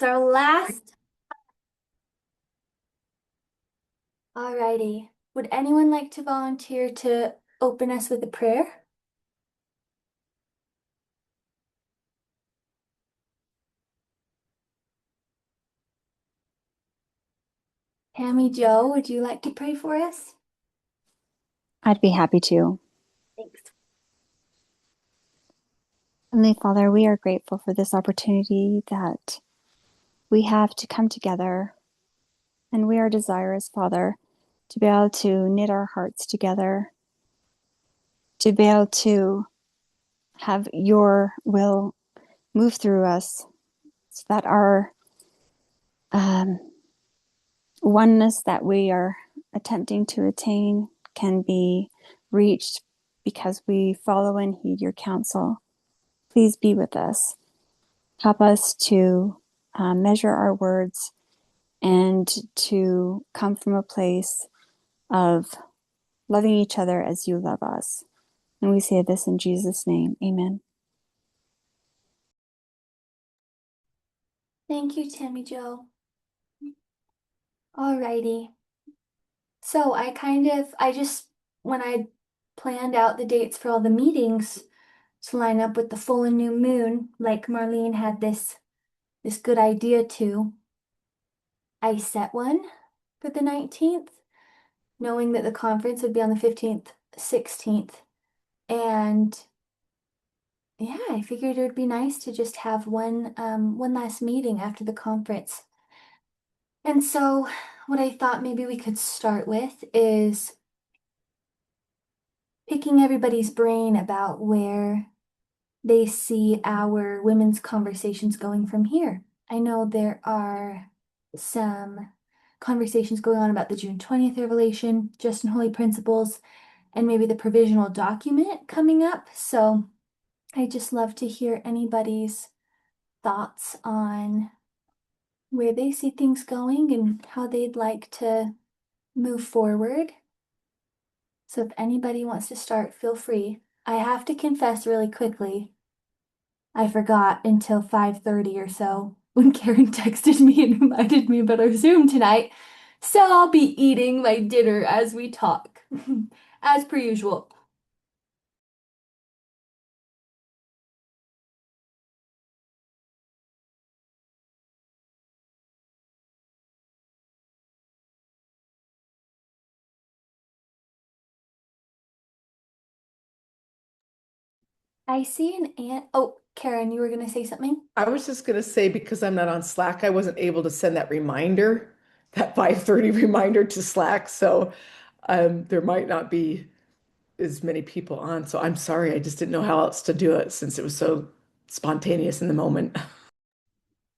It's our last. Alrighty. Would anyone like to volunteer to open us with a prayer? Tammy Joe, would you like to pray for us? I'd be happy to. Thanks. Heavenly Father, we are grateful for this opportunity that we have to come together. And we are desirous, Father, to be able to knit our hearts together, to be able to have your will move through us so that our um, oneness that we are attempting to attain can be reached because we follow and heed your counsel. Please be with us. Help us to measure our words and to come from a place of loving each other as you love us. And we say this in Jesus' name. Amen. Thank you, Tammy Joe. Alrighty. So when I planned out the dates for all the meetings to line up with the full and new moon, like Marlene had this good idea to, I set one for the 19th, knowing that the conference would be on the 15th, 16th. And yeah, I figured it would be nice to just have one last meeting after the conference. And so what I thought maybe we could start with is picking everybody's brain about where they see our women's conversations going from here. I know there are some conversations going on about the June 20th Revelation, Just and Holy Principles, and maybe the provisional document coming up. So I just love to hear anybody's thoughts on where they see things going and how they'd like to move forward. So if anybody wants to start, feel free. I have to confess really quickly, I forgot until 5:30 or so when Karen texted me and reminded me about our Zoom tonight. So I'll be eating my dinner as we talk, as per usual. I see an ant. Oh, Karen, you were gonna say something? I was just going to say, because I'm not on Slack, I wasn't able to send that reminder, that 5:30 reminder to Slack. So there might not be as many people on. So I'm sorry. I just didn't know how else to do it since it was so spontaneous in the moment.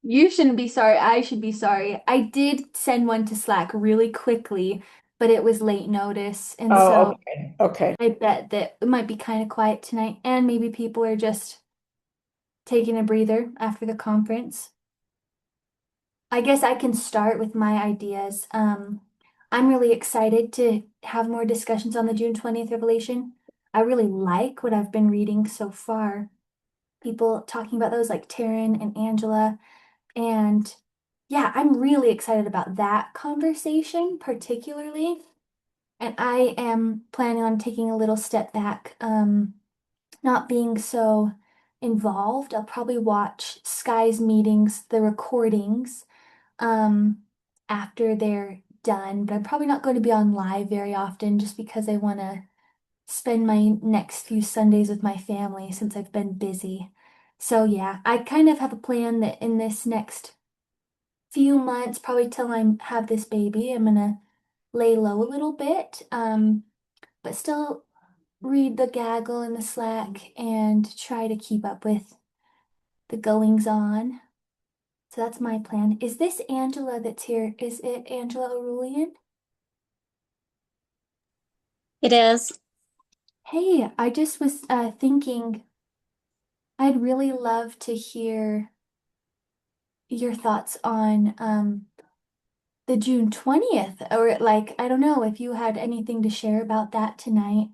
You shouldn't be sorry. I should be sorry. I did send one to Slack really quickly, but it was late notice. And Oh, so okay. Okay. I bet that it might be kind of quiet tonight. And maybe people are just taking a breather after the conference. I guess I can start with my ideas. I'm really excited to have more discussions on the June 20th Revelation. I really like what I've been reading so far. People talking about those like Taryn and Angela. And yeah, I'm really excited about that conversation particularly. And I am planning on taking a little step back, not being so involved. I'll probably watch Sky's meetings, the recordings, um, after they're done, but I'm probably not going to be on live very often just because I want to spend my next few Sundays with my family since I've been busy. So yeah, I kind of have a plan that in this next few months, probably till I have this baby, I'm gonna lay low a little bit, but still read the gaggle and the Slack and try to keep up with the goings on. So that's my plan. Is this Angela that's here? Is it Angela Arulian? It is. Hey, I just was thinking I'd really love to hear your thoughts on the June 20th, or like, I don't know if you had anything to share about that tonight.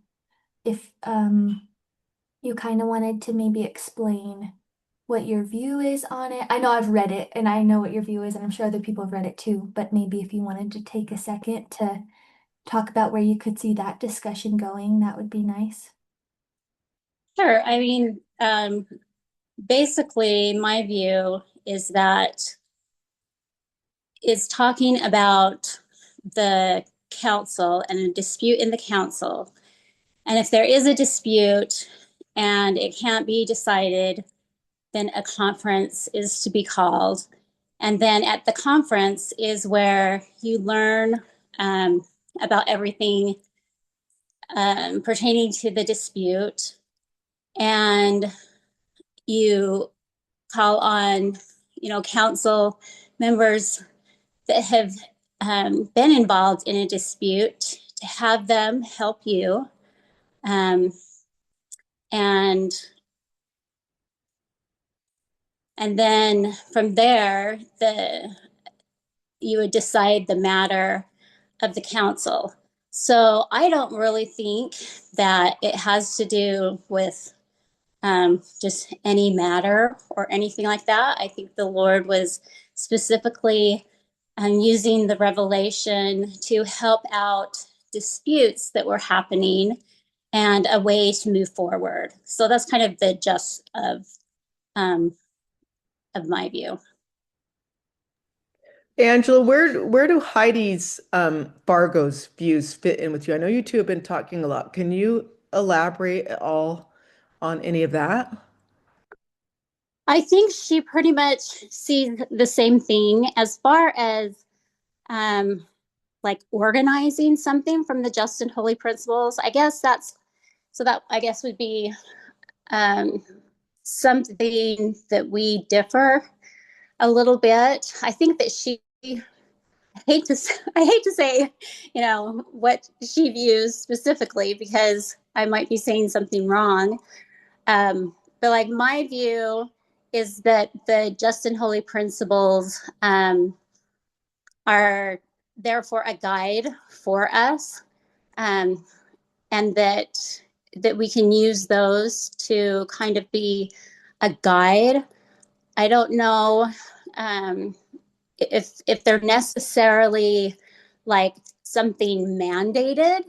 If you kind of wanted to maybe explain. what your view is on it. I know I've read it and I know what your view is, and I'm sure other people have read it too, but maybe if you wanted to take a second to talk about where you could see that discussion going, that would be nice. Sure. I mean, basically, my view is that it's talking about the council and a dispute in the council. And if there is a dispute and it can't be decided, then a conference is to be called. And then at the conference is where you learn about everything pertaining to the dispute. And you call on, council members that have been involved in a dispute to have them help you. Um, and and then from there, you would decide the matter of the council. So I don't really think that it has to do with just any matter or anything like that. I think the Lord was specifically using the revelation to help out disputes that were happening and a way to move forward. So that's kind of the gist um, of my view. Angela, where do Heidi's Fargo's views fit in with you? I know you two have been talking a lot. Can you elaborate at all on any of that? I think she pretty much sees the same thing as far as um, like organizing something from the just and holy principles. I guess that I guess would be um, something that we differ a little bit. I think that I hate to say, what she views specifically because I might be saying something wrong. But like my view is that the just and holy principles are therefore a guide for us, um, and that we can use those to kind of be a guide. I don't know if they're necessarily like something mandated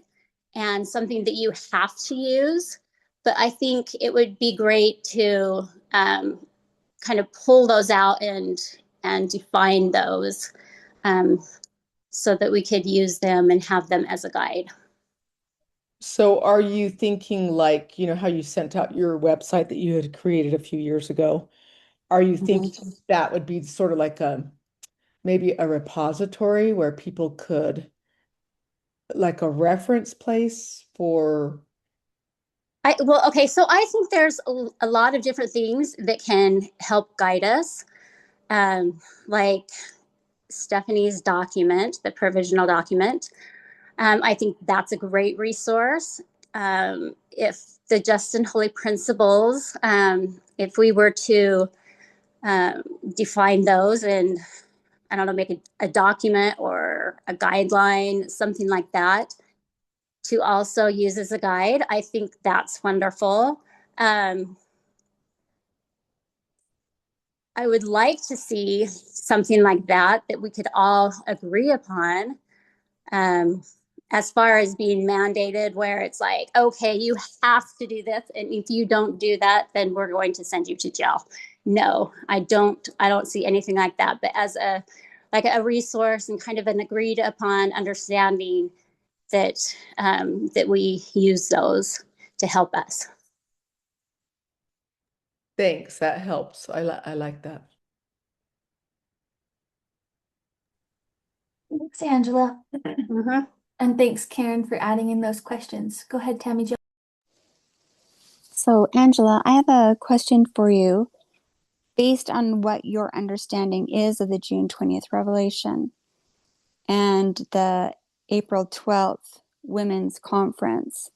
and something that you have to use, but I think it would be great to kind of pull those out and define those um, so that we could use them and have them as a guide. So are you thinking like, how you sent out your website that you had created a few years ago? Are you thinking that would be sort of like maybe a repository where people could like a reference place for Okay, so I think there's a lot of different things that can help guide us, like Stephanie's document, the provisional document. I think that's a great resource. If the Just and Holy Principles, if we were to um, define those and I don't know, make a document or a guideline, something like that, to also use as a guide, I think that's wonderful. Um, I would like to see something like that we could all agree upon. Um, as far as being mandated, where it's like, okay, you have to do this, and if you don't do that, then we're going to send you to jail. No, I don't. I don't see anything like that. But as a resource and kind of an agreed upon understanding that we use those to help us. thanks, that helps. I like that. Thanks, Angela. Mm-hmm. And thanks, Karen, for adding in those questions. Go ahead, Tammy Jo. So, Angela, I have a question for you based on what your understanding is of the June 20th revelation and the April 12th Women's Conference.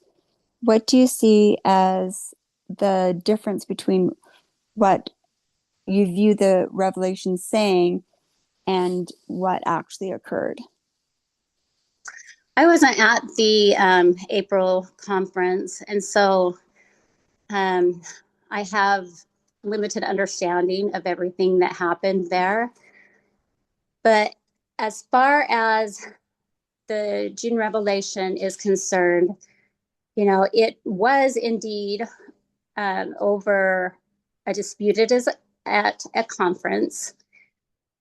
What do you see as the difference between what you view the revelation saying and what actually occurred? I wasn't at the April conference, and so um, I have limited understanding of everything that happened there. But as far as the June revelation is concerned, you know, it was indeed over a dispute. It is at a conference.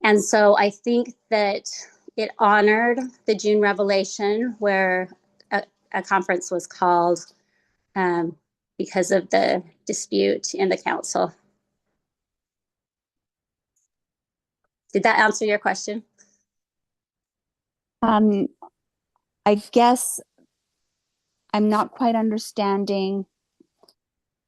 And so I think that it honored the June revelation where a conference was called because of the dispute in the council. Did that answer your question? I guess I'm not quite understanding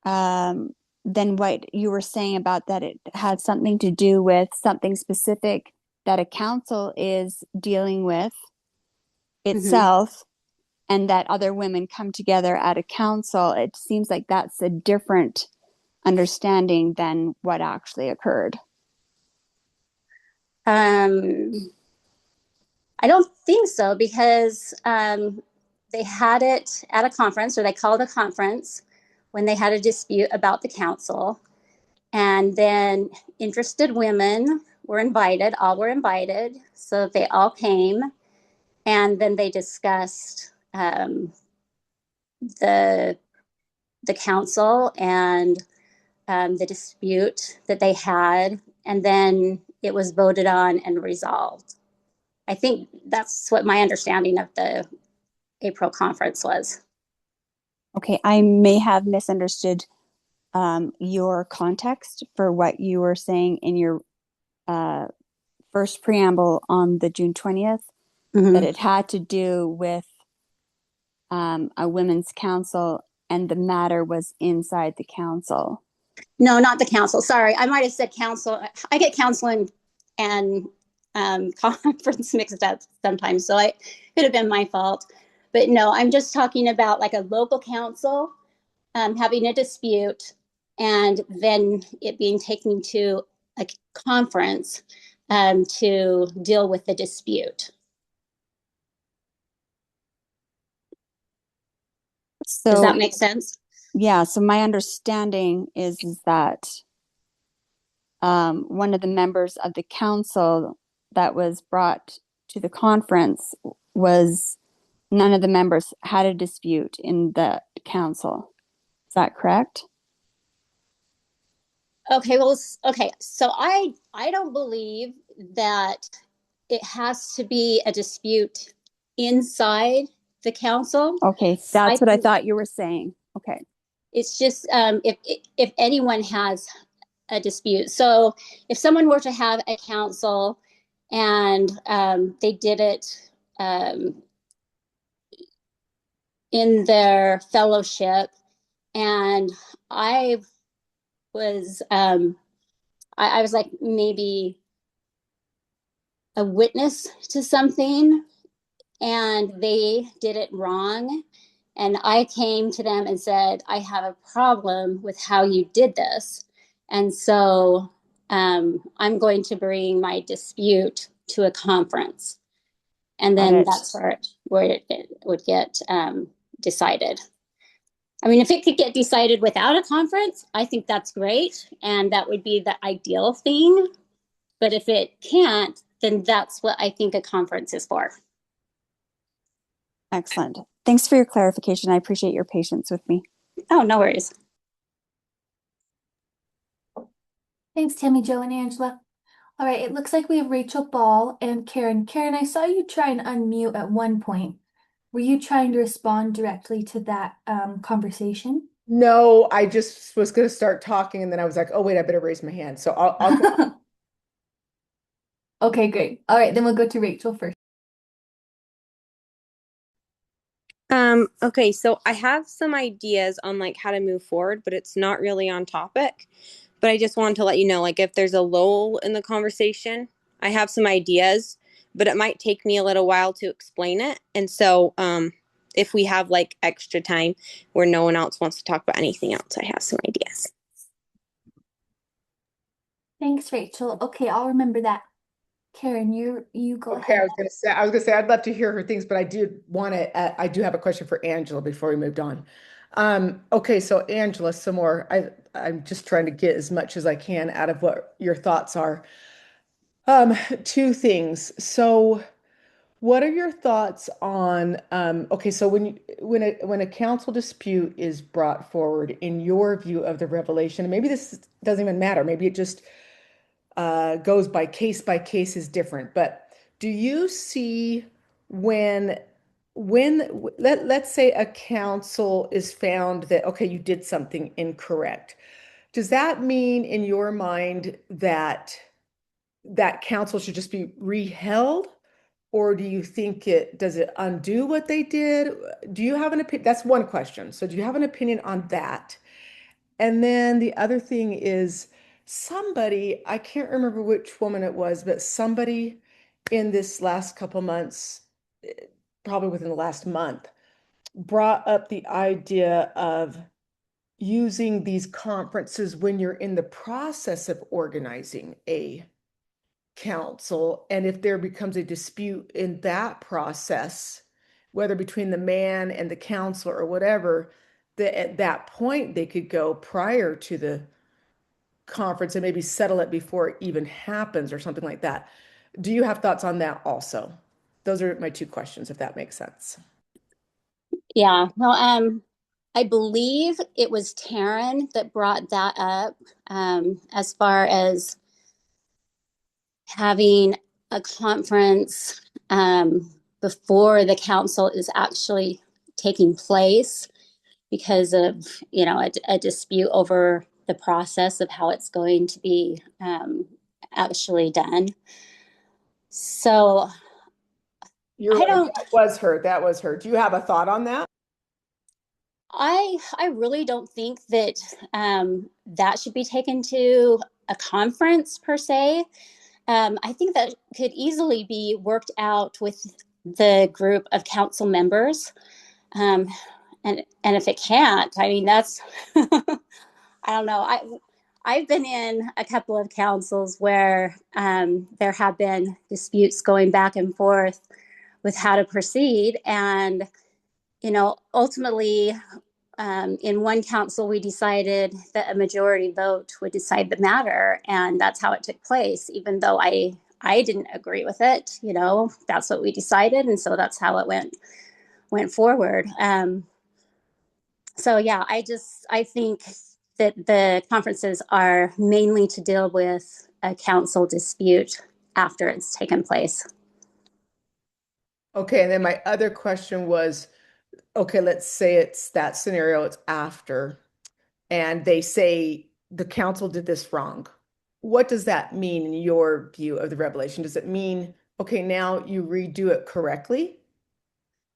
then what you were saying about that it had something to do with something specific that a council is dealing with itself, and that other women come together at a council. It seems like that's a different understanding than what actually occurred. I don't think so, because they had it at a conference, or they called a conference when they had a dispute about the council. And then interested women were invited, all were invited. So they all came, and then they discussed the council and the dispute that they had. And then it was voted on and resolved. I think that's what my understanding of the April conference was. Okay, I may have misunderstood your context for what you were saying in your first preamble on the June 20th, that it had to do with a women's council and the matter was inside the council. No, not the council. Sorry, I might have said council. I get council and conference mixed up sometimes, so it could have been my fault. But no, I'm just talking about like a local council having a dispute and then it being taken to a conference to deal with the dispute. So, does that make sense? Yeah, so my understanding is that one of the members of the council that was brought to the conference was none of the members had a dispute in the council. Is that correct? Okay, well, okay. So I don't believe that it has to be a dispute inside the council. Okay, that's what I thought you were saying. Okay. It's just if anyone has a dispute. So if someone were to have a council and they did it in their fellowship, and I was I was like maybe a witness to something, and they did it wrong, and I came to them and said, I have a problem with how you did this, and so I'm going to bring my dispute to a conference, and then that's where it would get decided. I mean, if it could get decided without a conference, I think that's great, and that would be the ideal thing. But if it can't, then that's what I think a conference is for. Excellent. Thanks for your clarification. I appreciate your patience with me. Oh, no worries. Thanks, Tammy, Jo, and Angela. All right, it looks like we have Rachel Ball and Karen. Karen, I saw you try and unmute at one point. Were you trying to respond directly to that conversation? No, I just was going to start talking and then I was like, oh, wait, I better raise my hand. So I'll go. Okay, great. All right, then we'll go to Rachel first. Okay, so I have some ideas on like how to move forward, but it's not really on topic. But I just wanted to let you know, like, if there's a lull in the conversation, I have some ideas, but it might take me a little while to explain it. And so, if we have like extra time where no one else wants to talk about anything else, I have some ideas. Thanks, Rachel. Okay, I'll remember that. Karen, you go Okay, ahead. I was gonna say I'd love to hear her things, but I do have a question for Angela before we moved on. Okay, so Angela, some more. I'm just trying to get as much as I can out of what your thoughts are. Um, Two things. So, what are your thoughts on okay, so when a council dispute is brought forward in your view of the revelation, and maybe this doesn't even matter, maybe it just goes by case is different, but do you see when let's say a council is found that okay, you did something incorrect. Does that mean in your mind that that council should just be reheld? Or do you think does it undo what they did? Do you have an opinion? That's one question. So do you have an opinion on that? And then the other thing is somebody, I can't remember which woman it was, but somebody in this last couple months, eh, probably within the last month, brought up the idea of using these conferences when you're in the process of organizing a council. And if there becomes a dispute in that process, whether between the man and the counselor or whatever, that at that point they could go prior to the conference and maybe settle it before it even happens or something like that. Do you have thoughts on that also? Those are my two questions, if that makes sense. Yeah. Well, I believe it was Taryn that brought that up, as far as having a conference before the council is actually taking place because of, a dispute over the process of how it's going to be actually done. So You're I right. don't, That was her. That was her. Do you have a thought on that? I really don't think that that should be taken to a conference per se. I think that could easily be worked out with the group of council members. Um, and if it can't, I mean, that's, I don't know. I've been in a couple of councils where there have been disputes going back and forth with how to proceed. And, ultimately, in one council, we decided that a majority vote would decide the matter, and that's how it took place. Even though I didn't agree with it, that's what we decided, and so that's how it went forward. So yeah, I think that the conferences are mainly to deal with a council dispute after it's taken place. Okay, and then my other question was, okay, let's say it's that scenario, it's after, and they say the council did this wrong. What does that mean in your view of the revelation? Does it mean, okay, now you redo it correctly?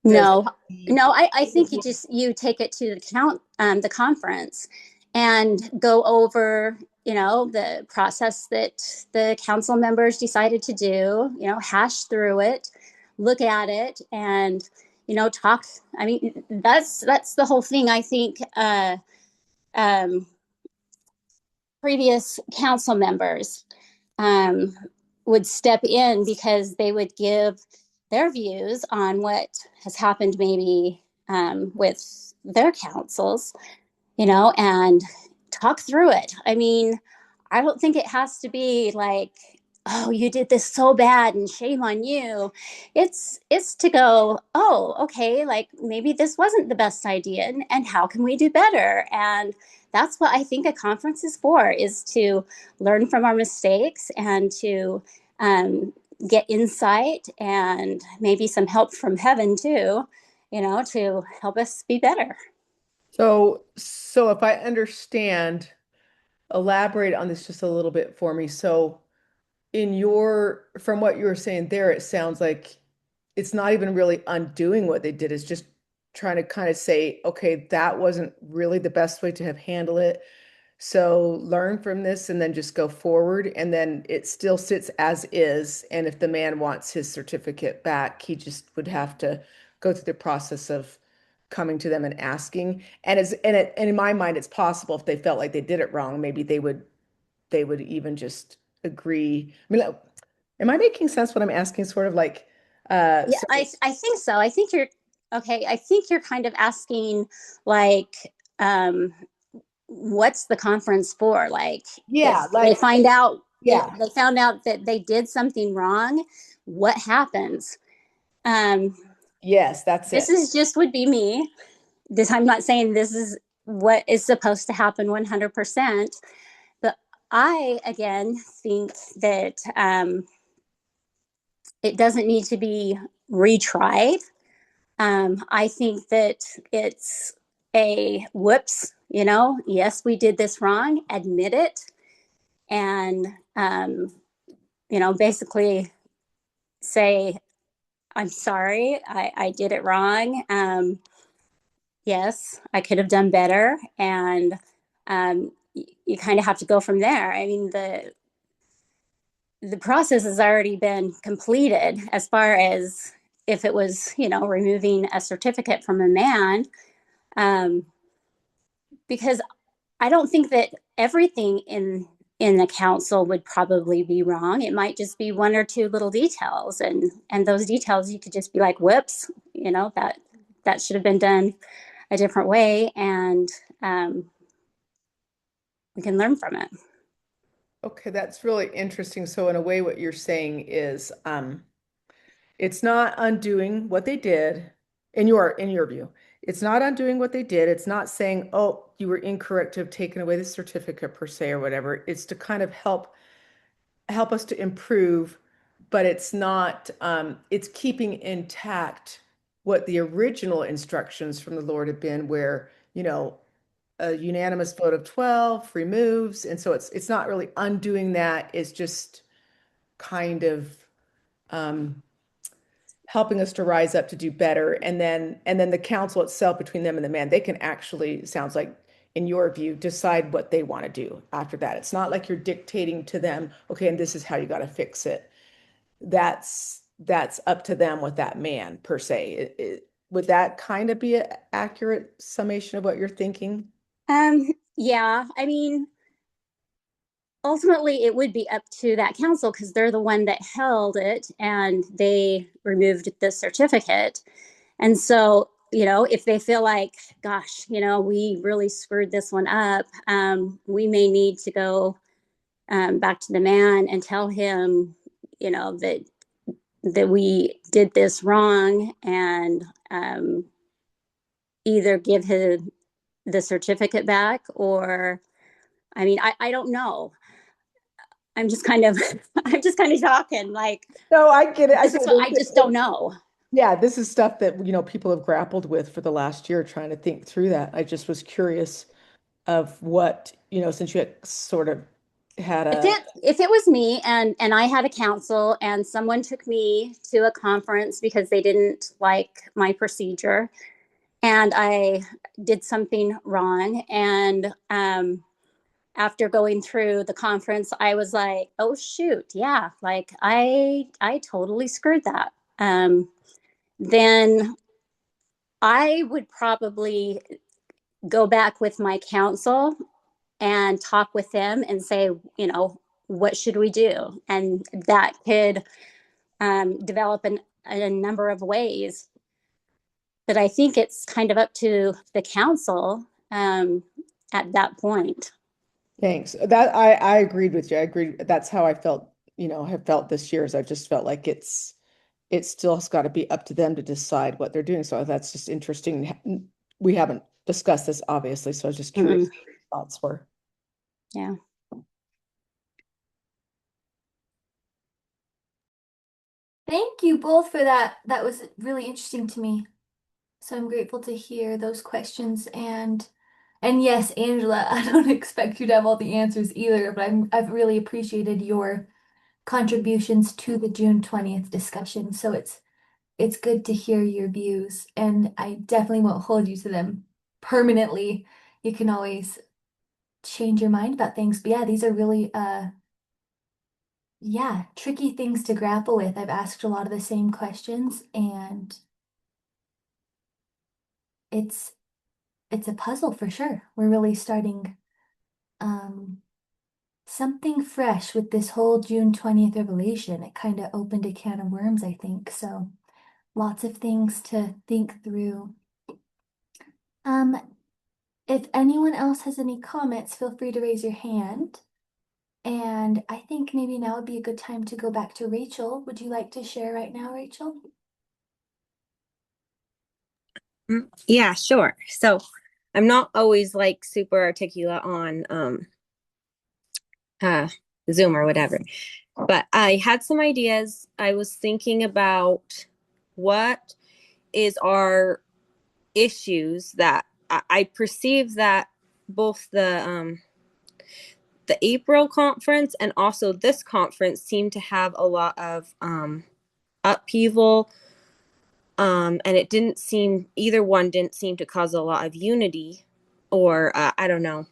Does No, it no, I think you take it to the conference and go over, the process that the council members decided to do, hash through it, look at it, and, talk. I mean, that's the whole thing. I think um, previous council members um, would step in because they would give their views on what has happened maybe with their councils, and talk through it. I mean, I don't think it has to be like, oh, you did this so bad and shame on you. It's to go, oh, okay, like maybe this wasn't the best idea, and how can we do better? And that's what I think a conference is for, is to learn from our mistakes and to get insight and maybe some help from heaven too, to help us be better. so if I understand, elaborate on this just a little bit for me. So from what you were saying there, it sounds like it's not even really undoing what they did. It's just trying to kind of say, okay, that wasn't really the best way to have handled it. So learn from this and then just go forward. And then it still sits as is. And if the man wants his certificate back, he just would have to go through the process of coming to them and asking. And in my mind, it's possible if they felt like they did it wrong, maybe they would even just agree. I mean, am I making sense what I'm asking? Sort of like, Yeah, so I think so. I think Okay, I think you're kind of asking like, um, what's the conference for? Like, Yeah, if they like, find out, if yeah. they found out that they did something wrong, what happens? Um, Yes, that's this it. is just would be me. This, I'm not saying this is what is supposed to happen 100%, but I again think that it doesn't need to be retried. I think that it's a whoops, yes, we did this wrong, admit it, and, basically say, I'm sorry, I did it wrong. Yes, I could have done better. And you kind of have to go from there. I mean, the process has already been completed as far as if it was, removing a certificate from a man. Um, because I don't think that everything in the council would probably be wrong. It might just be one or two little details, and those details you could just be like, "Whoops," that should have been done a different way, and we can learn from it. Okay, that's really interesting. So in a way, what you're saying is, it's not undoing what they did in your view. It's not undoing what they did. It's not saying, oh, you were incorrect to have taken away the certificate per se or whatever. It's to kind of help us to improve, but it's not, it's keeping intact what the original instructions from the Lord have been, where, a unanimous vote of 12 removes. And so it's not really undoing that. It's just kind of um, helping us to rise up to do better. And then the council itself, between them and the man, they can actually, sounds like, in your view, decide what they want to do after that. It's not like you're dictating to them, okay, and this is how you got to fix it. That's up to them with that man per se. Would that kind of be an accurate summation of what you're thinking? Yeah, I mean, ultimately it would be up to that council because they're the one that held it and they removed the certificate. And so, if they feel like, gosh, we really screwed this one up, we may need to go back to the man and tell him, that we did this wrong, and either give him the certificate back, or, I mean, I don't know. I'm just kind of I'm just kind of talking like No, I get it. this is what I just don't know. Yeah, this is stuff that, people have grappled with for the last year, trying to think through that. I just was curious of what, since you had sort of had If it was me and I had a counsel and someone took me to a conference because they didn't like my procedure and I did something wrong, and after going through the conference I was like, oh shoot, yeah, like I totally screwed that, then I would probably go back with my counsel and talk with them and say, what should we do? And that could develop in a number of ways. But I think it's kind of up to the council at that point. Thanks. That I agreed with you. I agreed. That's how I felt, have felt this year, is I've just felt like it still has got to be up to them to decide what they're doing. So that's just interesting. We haven't discussed this, obviously, so I was just curious what your thoughts were. Yeah. Thank you both for that. That was really interesting to me. So I'm grateful to hear those questions, and yes, Angela, I don't expect you to have all the answers either, but I've really appreciated your contributions to the June 20th discussion. So it's good to hear your views, and I definitely won't hold you to them permanently. You can always change your mind about things. But yeah, these are really yeah, tricky things to grapple with. I've asked a lot of the same questions, and it's it's a puzzle for sure. We're really starting um something fresh with this whole June 20th revelation. It kind of opened a can of worms, I think. So lots of things to think through. If anyone else has any comments, feel free to raise your hand. And I think maybe now would be a good time to go back to Rachel. Would you like to share right now, Rachel? Yeah, sure. So I'm not always like super articulate on uh Zoom or whatever. But I had some ideas. I was thinking about what is our issues that I perceive that both the April conference and also this conference seem to have a lot of upheaval. And it didn't seem either one didn't seem to cause a lot of unity, or I don't know.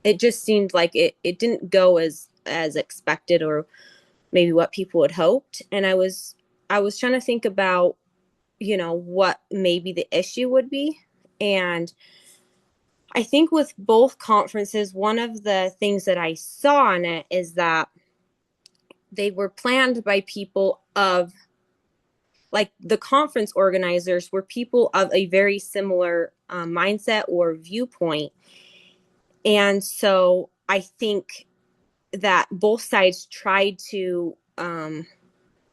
It just seemed like it didn't go as expected, or maybe what people had hoped. And I was trying to think about, what maybe the issue would be. And I think with both conferences, one of the things that I saw in it is that they were planned by people of, like, the conference organizers were people of a very similar mindset or viewpoint. And so I think that both sides tried to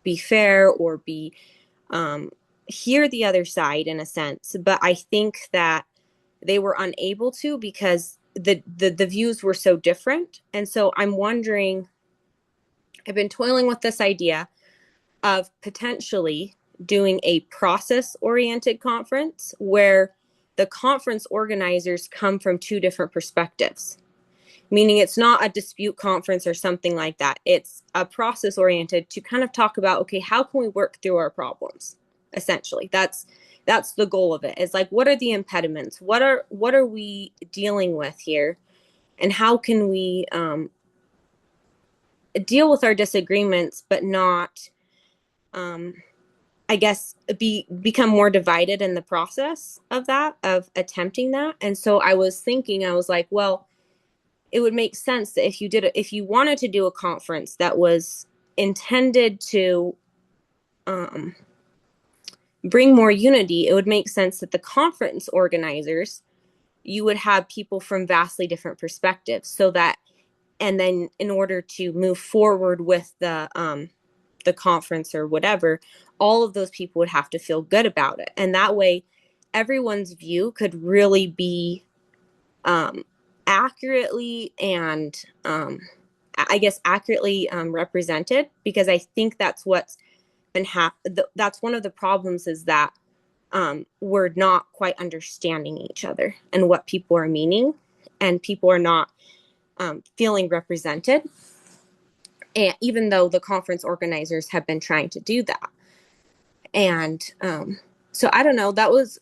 be fair or be hear the other side in a sense, but I think that they were unable to because the views were so different. And so I'm wondering, I've been toiling with this idea of potentially doing a process oriented conference where the conference organizers come from two different perspectives, meaning it's not a dispute conference or something like that. It's a process oriented to kind of talk about, okay, how can we work through our problems? Essentially, that's the goal of it. It's like, what are the impediments? What are we dealing with here? And how can we deal with our disagreements, but not, I guess, become more divided in the process of that, of attempting that. And so I was like, well, it would make sense that if you wanted to do a conference that was intended to bring more unity, it would make sense that the conference organizers, you would have people from vastly different perspectives, so that, and then in order to move forward with the conference or whatever, all of those people would have to feel good about it, and that way everyone's view could really be accurately and I guess accurately represented, because I think that's what's been that's one of the problems, is that we're not quite understanding each other and what people are meaning, and people are not feeling represented, and even though the conference organizers have been trying to do that. And so I don't know, that was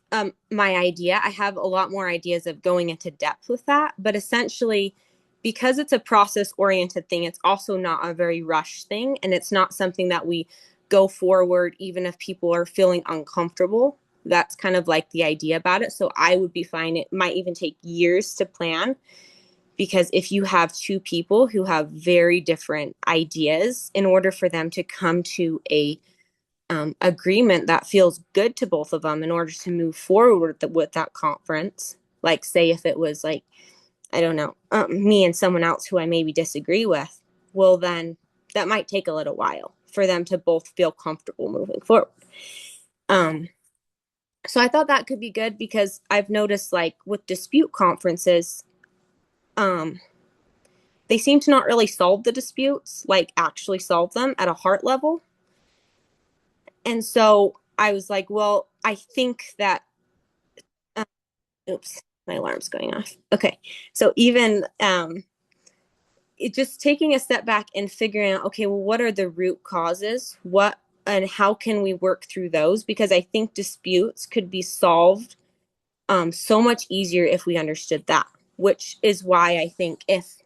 my idea. I have a lot more ideas of going into depth with that, but essentially, because it's a process oriented thing, it's also not a very rushed thing, and it's not something that we go forward even if people are feeling uncomfortable. That's kind of like the idea about it. So I would be fine. It might even take years to plan, because if you have two people who have very different ideas, in order for them to come to a agreement that feels good to both of them in order to move forward with that conference, like, say if it was like, I don't know, me and someone else who I maybe disagree with, well, then that might take a little while for them to both feel comfortable moving forward. So I thought that could be good, because I've noticed, like, with dispute conferences, they seem to not really solve the disputes, like actually solve them at a heart level. And so I was like, well, I think that, oops, my alarm's going off. Okay. So even it just taking a step back and figuring out, okay, well, what are the root causes? What and how can we work through those? Because I think disputes could be solved so much easier if we understood that, which is why I think if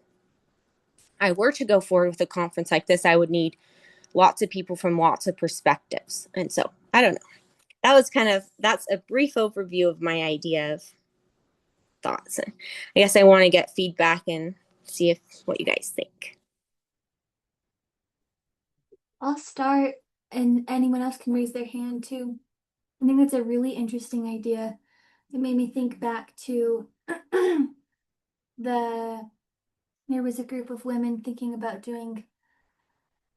I were to go forward with a conference like this, I would need lots of people from lots of perspectives. And so I don't know. That's a brief overview of my idea of thoughts. And I guess I want to get feedback and see what you guys think. I'll start, and anyone else can raise their hand too. I think that's a really interesting idea. It made me think back to the there was a group of women thinking about doing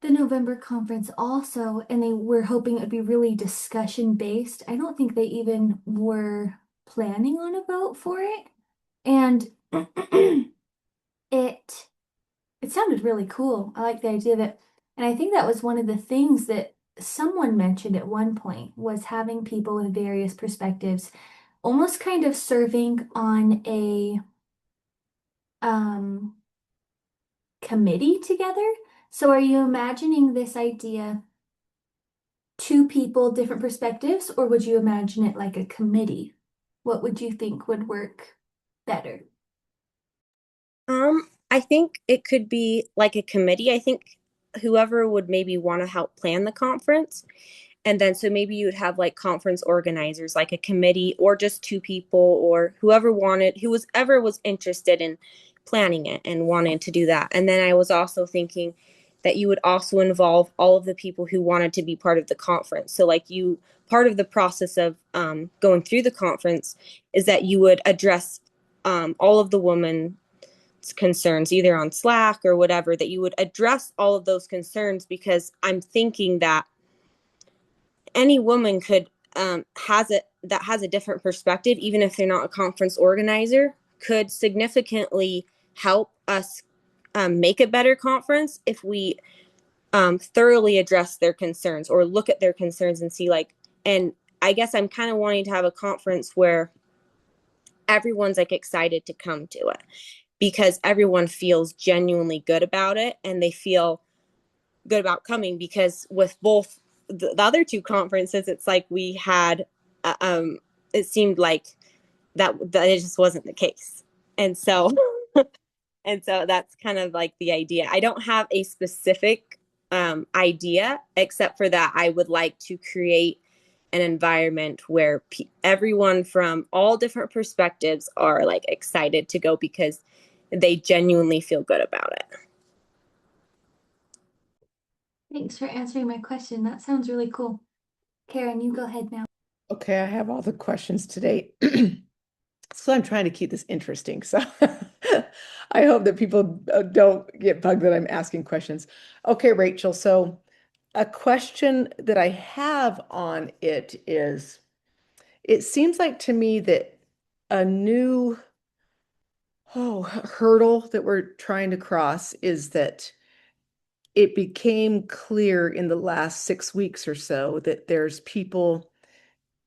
the November conference also, and they were hoping it would be really discussion based. I don't think they even were planning on a vote for it. And it it sounded really cool. I like the idea of it. And I think that was one of the things that someone mentioned at one point was having people with various perspectives, almost kind of serving on a um committee together. So are you imagining this idea two people, different perspectives, or would you imagine it like a committee? What would you think would work better? I think it could be like a committee. I think whoever would maybe want to help plan the conference. And then so maybe you would have like conference organizers, like a committee or just two people or whoever wanted, who was ever was interested in planning it and wanted to do that. And then I was also thinking that you would also involve all of the people who wanted to be part of the conference. So like you, part of the process of going through the conference is that you would address all of the women's concerns, either on Slack or whatever, that you would address all of those concerns, because I'm thinking that any woman could has a different perspective, even if they're not a conference organizer, could significantly help us make a better conference if we thoroughly address their concerns or look at their concerns and see like, and I guess I'm kind of wanting to have a conference where everyone's like excited to come to it because everyone feels genuinely good about it and they feel good about coming, because with both the other two conferences, it's like we had, it seemed like that it just wasn't the case. And so, and so that's kind of like the idea. I don't have a specific idea, except for that I would like to create an environment where everyone from all different perspectives are like excited to go because they genuinely feel good about it. Thanks for answering my question. That sounds really cool. Karen, you go ahead now. Okay, I have all the questions today. So I'm trying to keep this interesting. So I hope that people don't get bugged that I'm asking questions. Okay, Rachel. So a question that I have on it is, it seems like to me that a new hurdle that we're trying to cross is that it became clear in the last 6 weeks or so that there's people,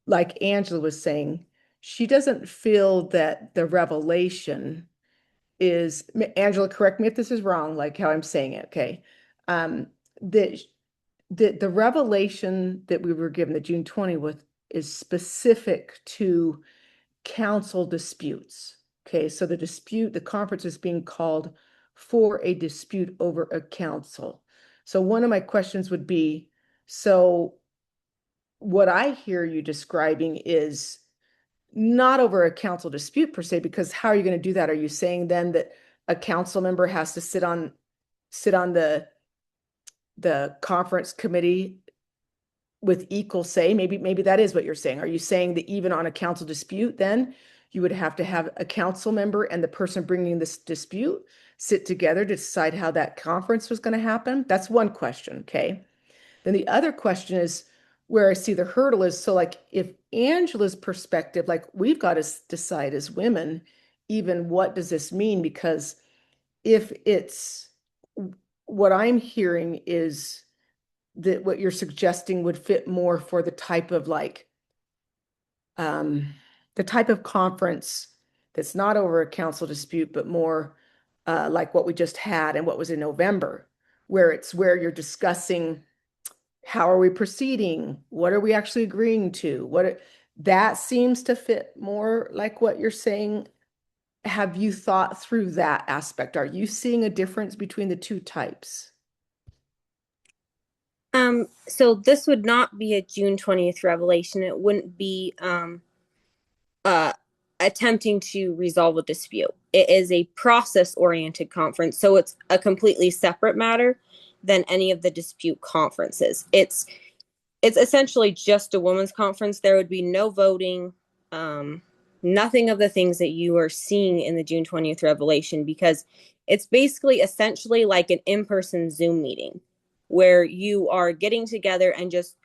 like Angela was saying, she doesn't feel that the revelation is, Angela, correct me if this is wrong, like how I'm saying it, okay? That the revelation that we were given, the June 20th, is specific to council disputes. Okay, so the conference is being called for a dispute over a council. So one of my questions would be, so what I hear you describing is not over a council dispute per se, because how are you going to do that? Are you saying then that a council member has to sit on the conference committee with equal say? Maybe that is what you're saying. Are you saying that even on a council dispute, then you would have to have a council member and the person bringing this dispute sit together to decide how that conference was going to happen? That's one question, okay? Then the other question is where I see the hurdle is, so like if Angela's perspective, like we've got to decide as women, even what does this mean? Because if it's, what I'm hearing is that what you're suggesting would fit more for the type of conference that's not over a council dispute, but more like what we just had and what was in November, where you're discussing how are we proceeding, what are we actually agreeing to, that seems to fit more like what you're saying. Have you thought through that aspect? Are you seeing a difference between the two types? So this would not be a June 20th revelation. It wouldn't be attempting to resolve a dispute. It is a process-oriented conference, so it's a completely separate matter than any of the dispute conferences. It's it's essentially just a women's conference. There would be no voting, nothing of the things that you are seeing in the June 20th revelation, because it's basically essentially like an in-person Zoom meeting where you are getting together and just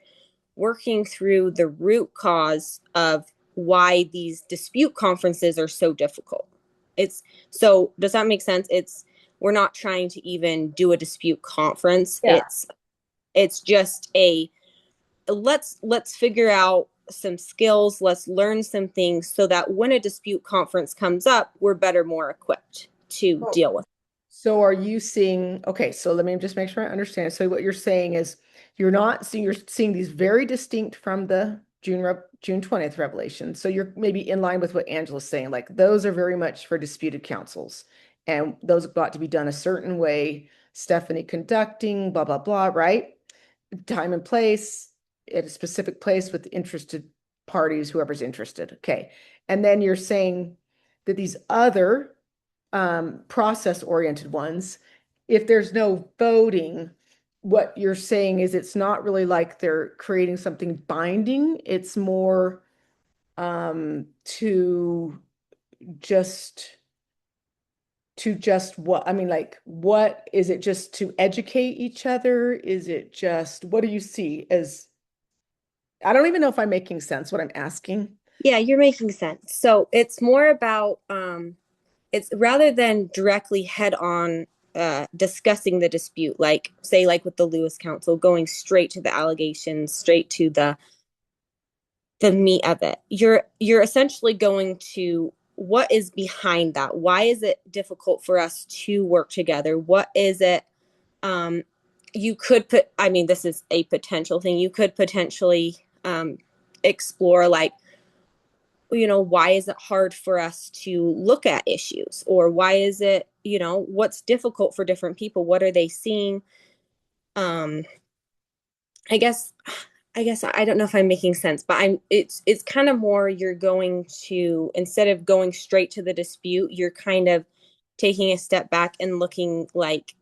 working through the root cause of why these dispute conferences are so difficult. It's so, does that make sense? We're not trying to even do a dispute conference. Yeah. It's just a let's figure out some skills, let's learn some things so that when a dispute conference comes up, we're better, more equipped to deal with it. So are you seeing, okay, so let me just make sure I understand. So what you're saying is you're seeing these very distinct from the June 20th revelation. So you're maybe in line with what Angela's saying, like those are very much for disputed councils. And those have got to be done a certain way. Stephanie conducting, blah, blah, blah, right? Time and place, at a specific place with interested parties, whoever's interested. Okay. And then you're saying that these other process-oriented ones, if there's no voting, what you're saying is it's not really like they're creating something binding. It's more to just what, I mean, like, what is it, just to educate each other? Is it just, what do you see as, I don't even know if I'm making sense what I'm asking. Yeah, you're making sense. So it's more about it's rather than directly head on discussing the dispute, like say like with the Lewis Council, going straight to the allegations, straight to the meat of it. You're essentially going to what is behind that. Why is it difficult for us to work together? What is it? You could put, I mean, this is a potential thing. You could potentially explore, like, why is it hard for us to look at issues? Or why is it, what's difficult for different people? What are they seeing? I guess I don't know if I'm making sense, but it's kind of more, you're going to, instead of going straight to the dispute, you're kind of taking a step back and looking like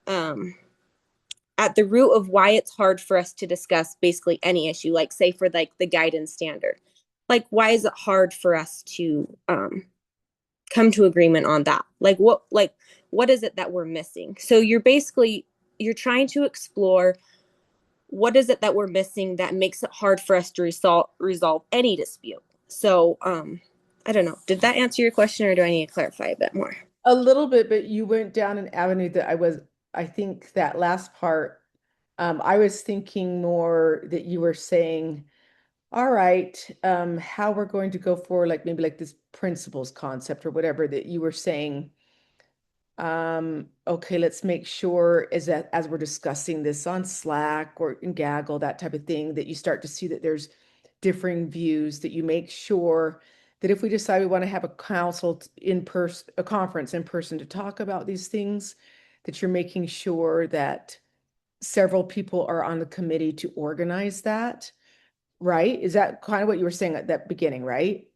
at the root of why it's hard for us to discuss basically any issue, like say for like the guidance standard. Like, why is it hard for us to come to agreement on that? Like what is it that we're missing? So you're trying to explore what is it that we're missing that makes it hard for us to resolve any dispute. So I don't know. Did that answer your question, or do I need to clarify a bit more? A little bit, but you went down an avenue that I think that last part, I was thinking more that you were saying, all right, how we're going to go forward, like maybe like this principles concept or whatever that you were saying. Okay, let's make sure is that as we're discussing this on Slack or in Gaggle, that type of thing, that you start to see that there's differing views, that you make sure that if we decide we want to have a council in person, a conference in person to talk about these things, that you're making sure that several people are on the committee to organize that, right? Is that kind of what you were saying at that beginning, right?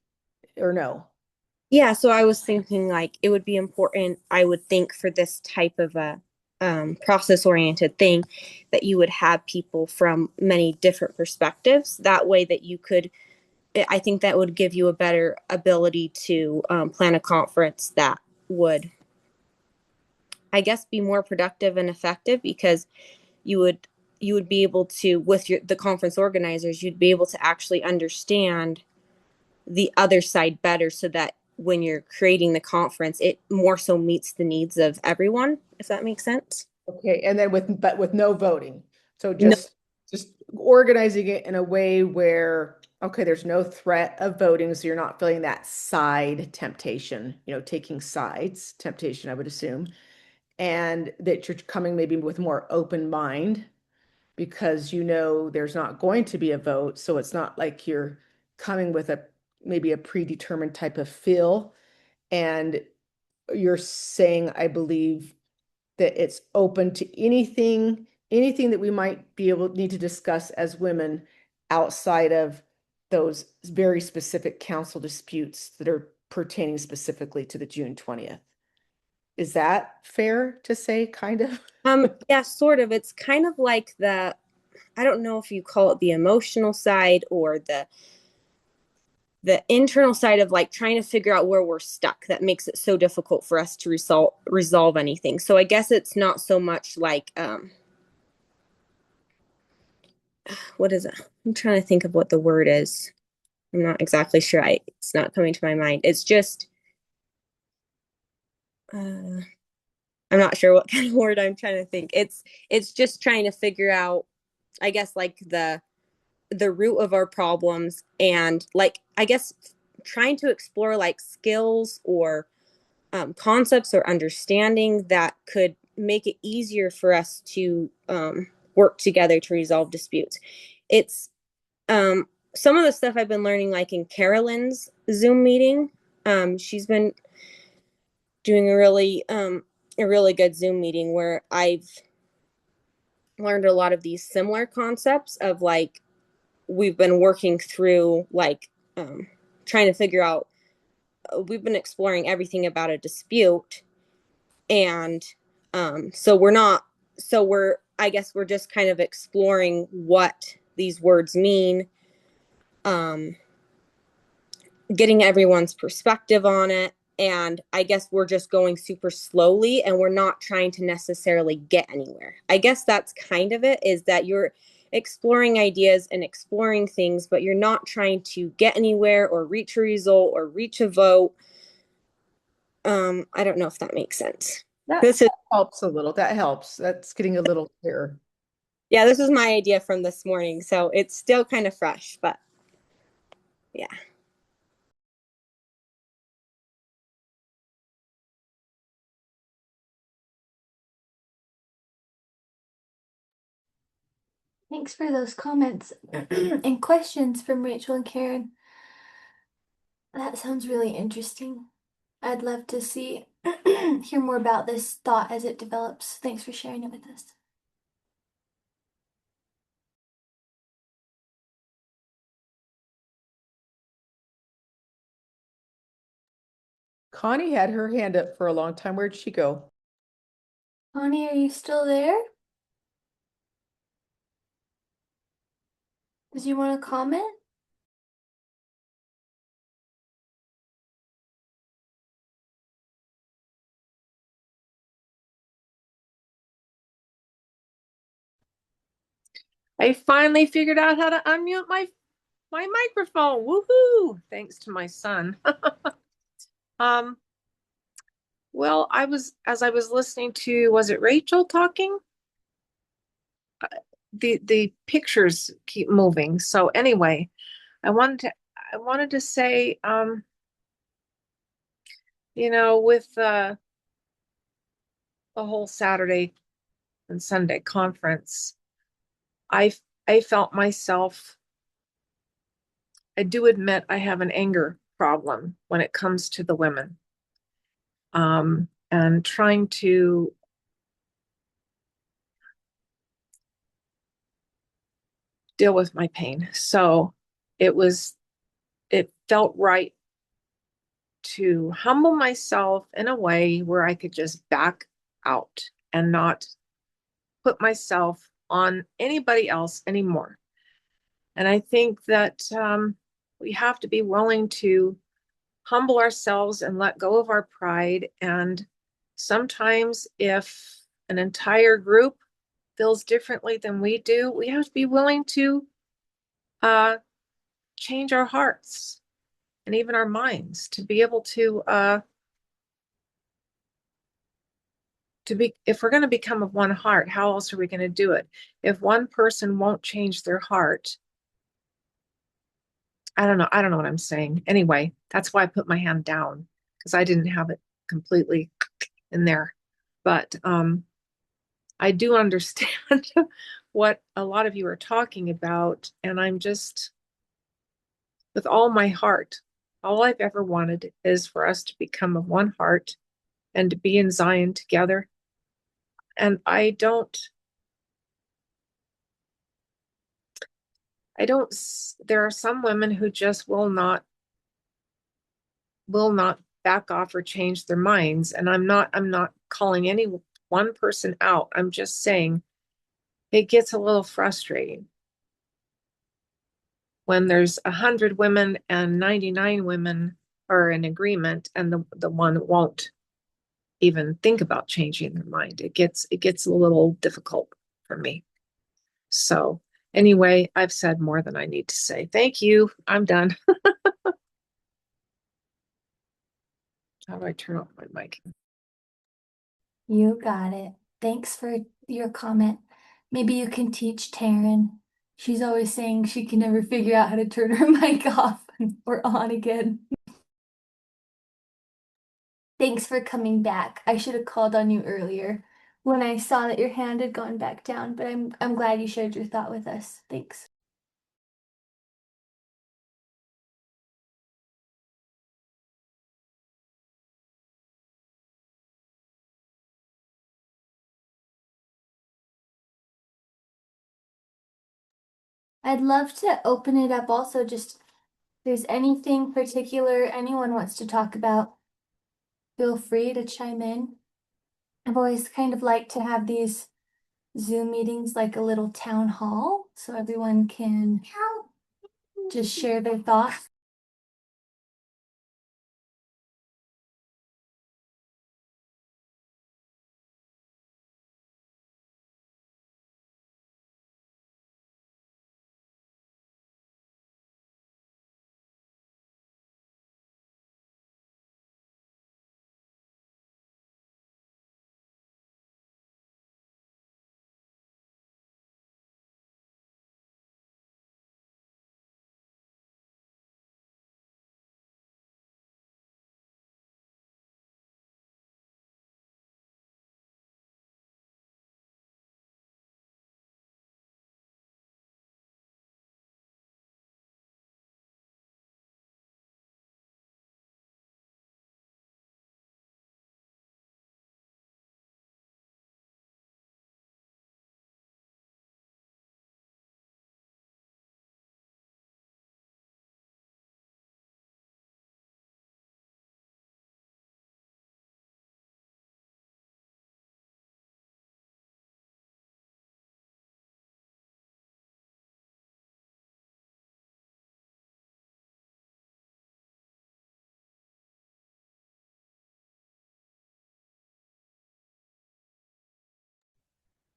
Or no? Yeah, so I was thinking like it would be important, I would think, for this type of a process-oriented thing, that you would have people from many different perspectives. That way that you could, I think that would give you a better ability to plan a conference that would, I guess, be more productive and effective, because you would be able to, with the conference organizers, you'd be able to actually understand the other side better, so that when you're creating the conference, it more so meets the needs of everyone, if that makes sense. Okay, and then with no voting. So No. just organizing it in a way where, okay, there's no threat of voting, so you're not feeling that side temptation, taking sides temptation, I would assume. And that you're coming maybe with more open mind, because there's not going to be a vote. So it's not like you're coming with maybe a predetermined type of feel. And you're saying, I believe, that it's open to anything that we might need to discuss as women outside of those very specific council disputes that are pertaining specifically to the June 20th. Is that fair to say, kind of? Yeah, sort of. It's kind of like the I don't know if you call it the emotional side or the internal side of like trying to figure out where we're stuck that makes it so difficult for us to resolve anything. So I guess it's not so much like what is it? I'm trying to think of what the word is. I'm not exactly sure. It's not coming to my mind. It's just I'm not sure what kind of word I'm trying to think. It's just trying to figure out, I guess, like the root of our problems, and like I guess trying to explore like skills or concepts or understanding that could make it easier for us to work together to resolve disputes. It's some of the stuff I've been learning, like in Carolyn's Zoom meeting. She's been doing a really good Zoom meeting where I've learned a lot of these similar concepts of like we've been working through like trying to figure out we've been exploring everything about a dispute, and so we're I guess we're just kind of exploring what these words mean, um getting everyone's perspective on it, and I guess we're just going super slowly and we're not trying to necessarily get anywhere. I guess that's kind of it, is that you're exploring ideas and exploring things, but you're not trying to get anywhere or reach a result or reach a vote. I don't know if that makes sense. That This is helps a little. That helps. That's getting a little clearer. Yeah, this is my idea from this morning, so it's still kind of fresh, but yeah. Thanks for those comments and questions from Rachel and Karen. That sounds really interesting. I'd love to see hear more about this thought as it develops. Thanks for sharing it with us. Connie had her hand up for a long time. Where'd she go? Connie, are you still there? Did you want to comment? I finally figured out how to unmute my microphone. Woohoo! Thanks to my son. Um, well, as I was listening to, was it Rachel talking? The pictures keep moving. So anyway, I wanted to say, with the whole Saturday and Sunday conference, I I felt myself. I do admit I have an anger problem when it comes to the women. And trying to deal with my pain. So it felt right to humble myself in a way where I could just back out and not put myself on anybody else anymore. And I think that we have to be willing to humble ourselves and let go of our pride. And sometimes, if an entire group feels differently than we do, we have to be willing to change our hearts and even our minds to be able to be, if we're going to become of one heart, how else are we going to do it? If one person won't change their heart, I don't know what I'm saying. Anyway, that's why I put my hand down, because I didn't have it completely in there. But I do understand what a lot of you are talking about, and I'm just, with all my heart, all I've ever wanted is for us to become of one heart and to be in Zion together. And I don't, there are some women who just will not back off or change their minds. And I'm not calling any one person out. I'm just saying it gets a little frustrating when there's 100 women and 99 women are in agreement and the one won't even think about changing their mind. It gets a little difficult for me. So anyway, I've said more than I need to say. Thank you. I'm done. How do I turn off my mic? You got it. Thanks for your comment. Maybe you can teach Taryn. She's always saying she can never figure out how to turn her mic off or on again. Thanks for coming back. I should have called on you earlier when I saw that your hand had gone back down, but I'm glad you shared your thought with us. Thanks. I'd love to open it up also, just if there's anything particular anyone wants to talk about, feel free to chime in. I've always kind of liked to have these Zoom meetings like a little town hall so everyone can just share their thoughts.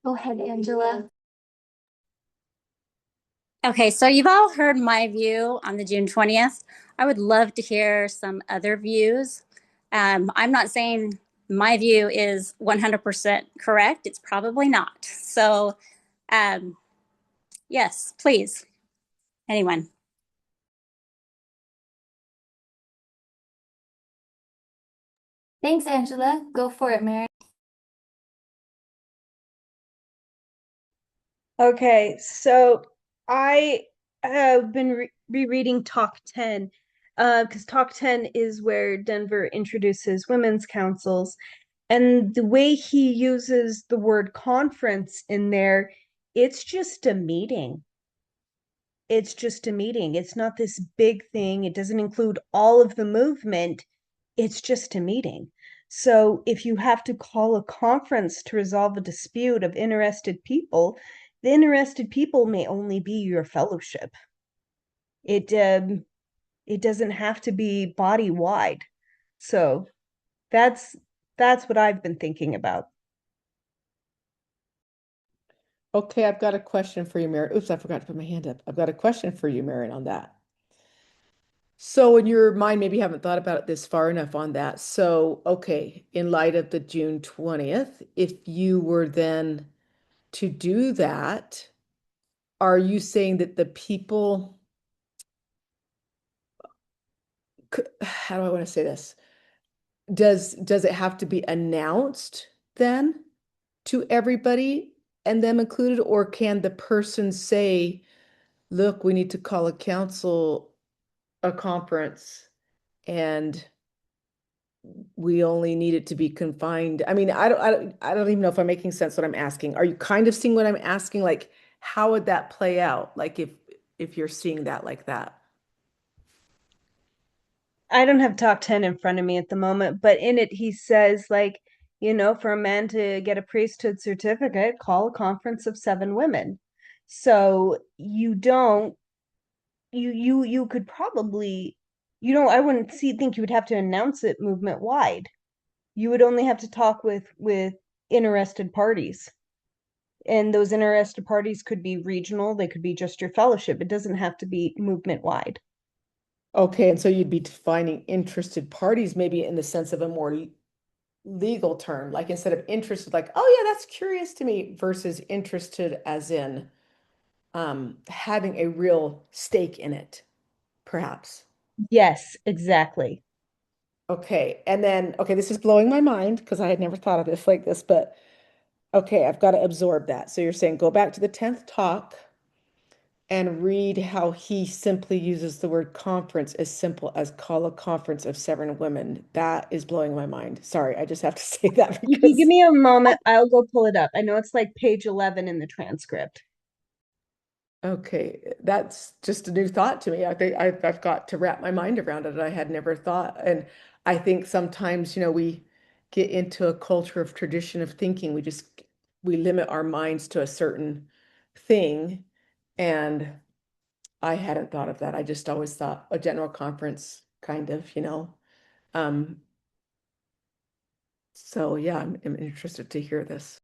Go ahead, Angela. Okay, so you've all heard my view on the June 20th. I would love to hear some other views. I'm not saying my view is 100% correct. It's probably not. So, yes, please. Anyone? Thanks, Angela. Go for it, Mary. Okay, so I have been rereading Talk 10 because Talk 10 is where Denver introduces women's councils. And the way he uses the word conference in there, it's just a meeting. It's just a meeting. It's not this big thing. It doesn't include all of the movement. It's just a meeting. So if you have to call a conference to resolve a dispute of interested people, the interested people may only be your fellowship. It doesn't have to be body wide. So that's what I've been thinking about. Okay, I've got a question for you, Mary. Oops, I forgot to put my hand up. I've got a question for you, Mary, on that. So in your mind, maybe you haven't thought about it this far enough on that. So, okay, in light of the June 20th, if you were then to do that, are you saying that the people, how do I want to say this? Does it have to be announced then to everybody and them included, or can the person say, look, we need to call a conference, and we only need it to be confined? I mean, I don't even know if I'm making sense what I'm asking. Are you kind of seeing what I'm asking? Like, how would that play out? Like if you're seeing that like that. I don't have Talk 10 in front of me at the moment, but in it he says like For a man to get a priesthood certificate, call a conference of 7 women. So you don't, you could probably, I wouldn't think you would have to announce it movement wide. You would only have to talk with interested parties. And those interested parties could be regional, they could be just your fellowship. It doesn't have to be movement wide. Okay, and so you'd be defining interested parties maybe in the sense of a more legal term, like instead of interested, like, oh yeah, that's curious to me, versus interested as in having a real stake in it, perhaps. Yes, exactly. Okay, and then, okay, this is blowing my mind because I had never thought of this like this, but okay, I've got to absorb that. So you're saying go back to the 10th talk and read how he simply uses the word conference as simple as call a conference of 7 women. That is blowing my mind. Sorry, I just have to say that If you give because me a moment, I'll go pull it up. I know it's like page 11 in the transcript. okay, that's just a new thought to me. I think I've got to wrap my mind around it. I had never thought. And I think sometimes, we get into a culture of tradition of thinking. We limit our minds to a certain thing. And I hadn't thought of that. I just always thought a general conference kind of. Um, so yeah, I'm interested to hear this.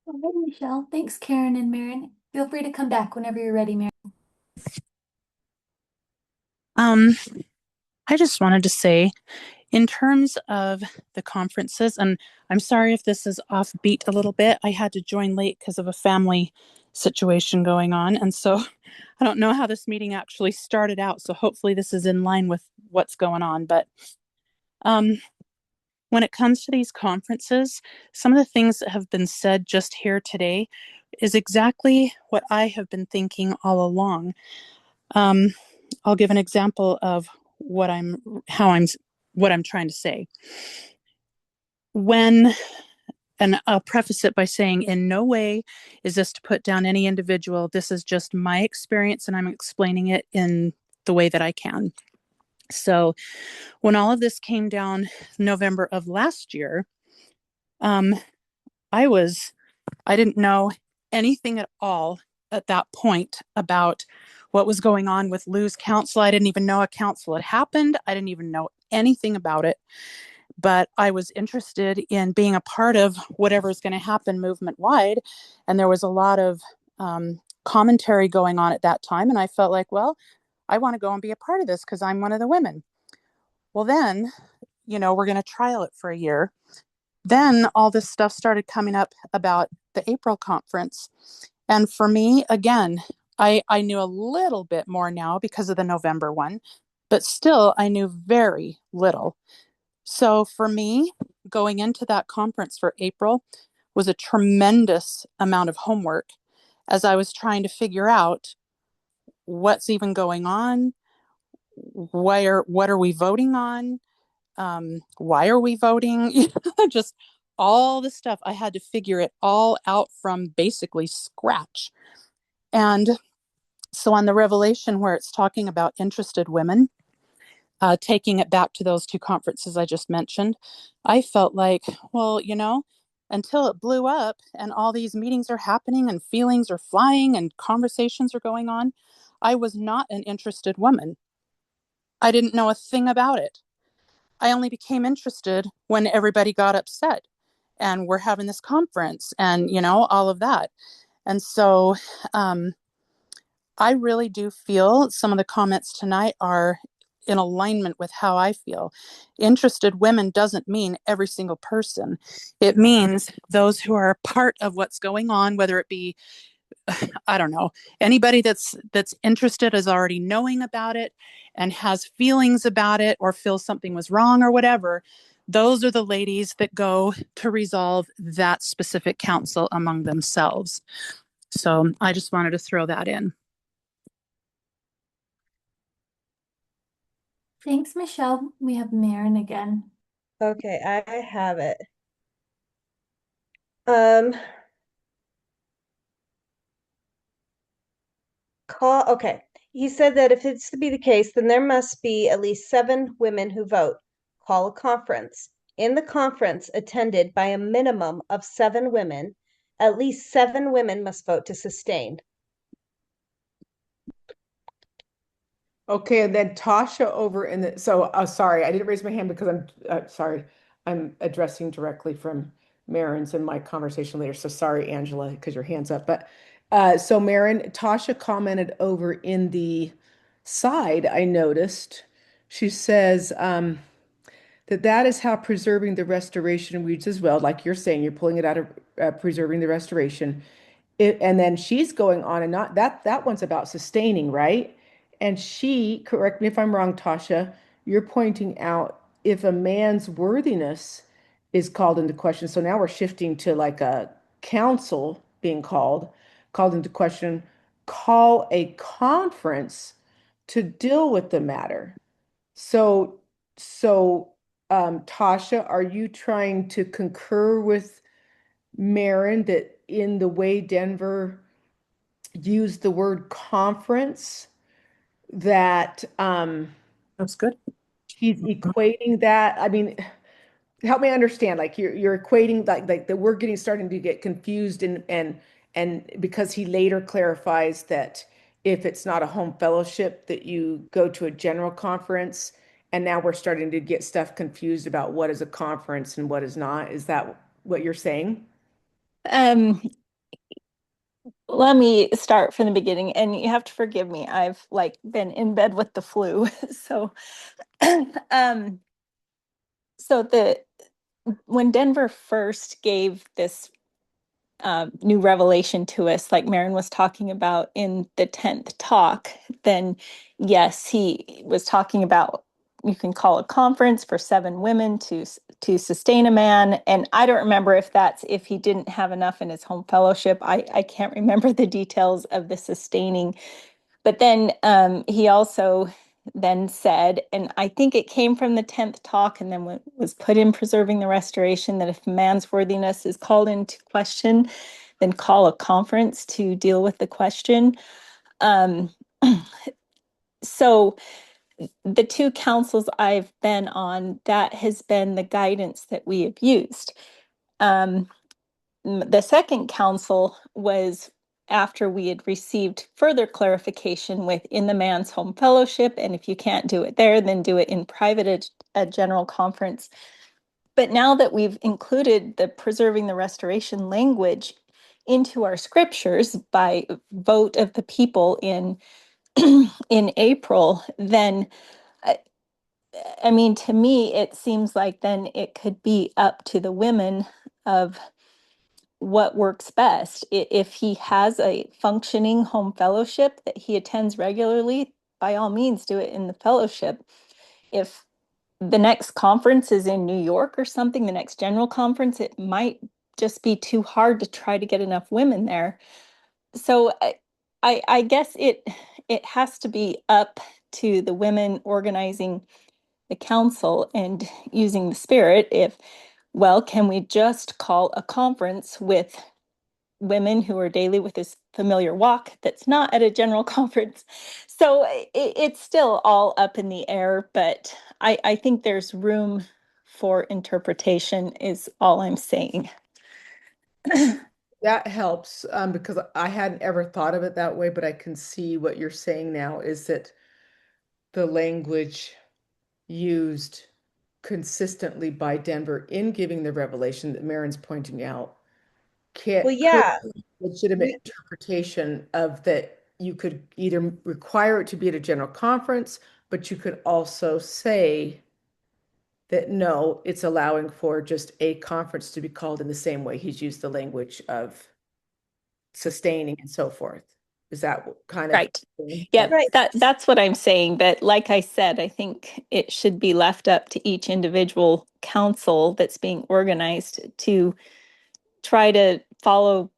All right, Michelle. Thanks, Karen and Marin. Feel free to come back whenever you're ready, Marin. Um, I just wanted to say, in terms of the conferences, and I'm sorry if this is offbeat a little bit, I had to join late because of a family situation going on. And so I don't know how this meeting actually started out. So hopefully this is in line with what's going on. But when it comes to these conferences, some of the things that have been said just here today is exactly what I have been thinking all along. I'll give an example of what I'm trying to say. And I'll preface it by saying, in no way is this to put down any individual. This is just my experience, and I'm explaining it in the way that I can. So when all of this came down November of last year, I didn't know anything at all at that point about what was going on with Lou's council. I didn't even know a council had happened. I didn't even know anything about it, but I was interested in being a part of whatever is going to happen movement wide. And there was a lot of commentary going on at that time. And I felt like, well, I want to go and be a part of this because I'm one of the women. Well, then, we're going to trial it for a year. Then all this stuff started coming up about the April conference. And for me, again, I knew a little bit more now because of the November one, but still I knew very little. So for me, going into that conference for April was a tremendous amount of homework as I was trying to figure out what's even going on, what are we voting on, why are we voting? Just all the stuff. I had to figure it all out from basically scratch. And so on the Revelation where it's talking about interested women, taking it back to those 2 conferences I just mentioned, I felt like, well, until it blew up and all these meetings are happening and feelings are flying and conversations are going on, I was not an interested woman. I didn't know a thing about it. I only became interested when everybody got upset and we're having this conference and, all of that. And so I really do feel some of the comments tonight are in alignment with how I feel. Interested women doesn't mean every single person. It means those who are part of what's going on, whether it be, I don't know, anybody that's interested is already knowing about it and has feelings about it or feels something was wrong or whatever. those are the ladies that go to resolve that specific council among themselves. So I just wanted to throw that in. Thanks, Michelle. We have Maren again. Okay, I have it. Um, okay. He said that if it's to be the case, then there must be at least 7 women who vote. Call a conference. In the conference, attended by a minimum of 7 women, at least 7 women must vote to sustain. Okay, and then Tasha over in the, so, sorry, I didn't raise my hand because I'm, sorry, I'm addressing directly from Marin's in my conversation later. So sorry, Angela, because your hand's up. But so Marin, Tasha commented over in the side, I noticed, she says that is how preserving the restoration reads as well. Like you're saying, you're pulling it out of preserving the restoration. And then she's going on and not that one's about sustaining, right? And she, correct me if I'm wrong, Tasha, you're pointing out if a man's worthiness is called into question. So now we're shifting to like a council being called into question, call a conference to deal with the matter. So, Tasha, are you trying to concur with Maren that in the way Denver used the word conference, that That's good. he's equating that? I mean, help me understand. Like you're equating like that we're getting starting to get confused and because he later clarifies that if it's not a home fellowship that you go to a general conference, and now we're starting to get stuff confused about what is a conference and what is not. Is that what you're saying? Um, Let me start from the beginning, and you have to forgive me. I've like been in bed with the flu. So um so the when Denver first gave this new revelation to us, like Maren was talking about in the 10th talk, then yes, he was talking about you can call a conference for 7 women to sustain a man. And I don't remember if that's if he didn't have enough in his home fellowship. I can't remember the details of the sustaining. But then he also then said, and I think it came from the 10th talk and then was put in preserving the restoration, that if man's worthiness is called into question, then call a conference to deal with the question. Um, so the 2 councils I've been on, that has been the guidance that we have used. The second council was after we had received further clarification within the man's home fellowship. And if you can't do it there, then do it in private at a general conference. But now that we've included the preserving the restoration language into our scriptures by vote of the people in in April, then I mean, to me, it seems like then it could be up to the women of what works best. If he has a functioning home fellowship that he attends regularly, by all means, do it in the fellowship. If the next conference is in New York or something, the next general conference, it might just be too hard to try to get enough women there. So I guess it has to be up to the women organizing the council and using the spirit. If, well, can we just call a conference with women who are daily with this familiar walk that's not at a general conference? So it's still all up in the air, but I think there's room for interpretation is all I'm saying. That helps because I hadn't ever thought of it that way, but I can see what you're saying now is that the language used consistently by Denver in giving the revelation that Marin's pointing out Well, could yeah, be a legitimate interpretation of that you could either require it to be at a general conference, but you could also say that no, it's allowing for just a conference to be called in the same way he's used the language of sustaining and so forth. Is that kind of Right. Yeah, Right. that's what I'm saying. But like I said, I think it should be left up to each individual council that's being organized to try to follow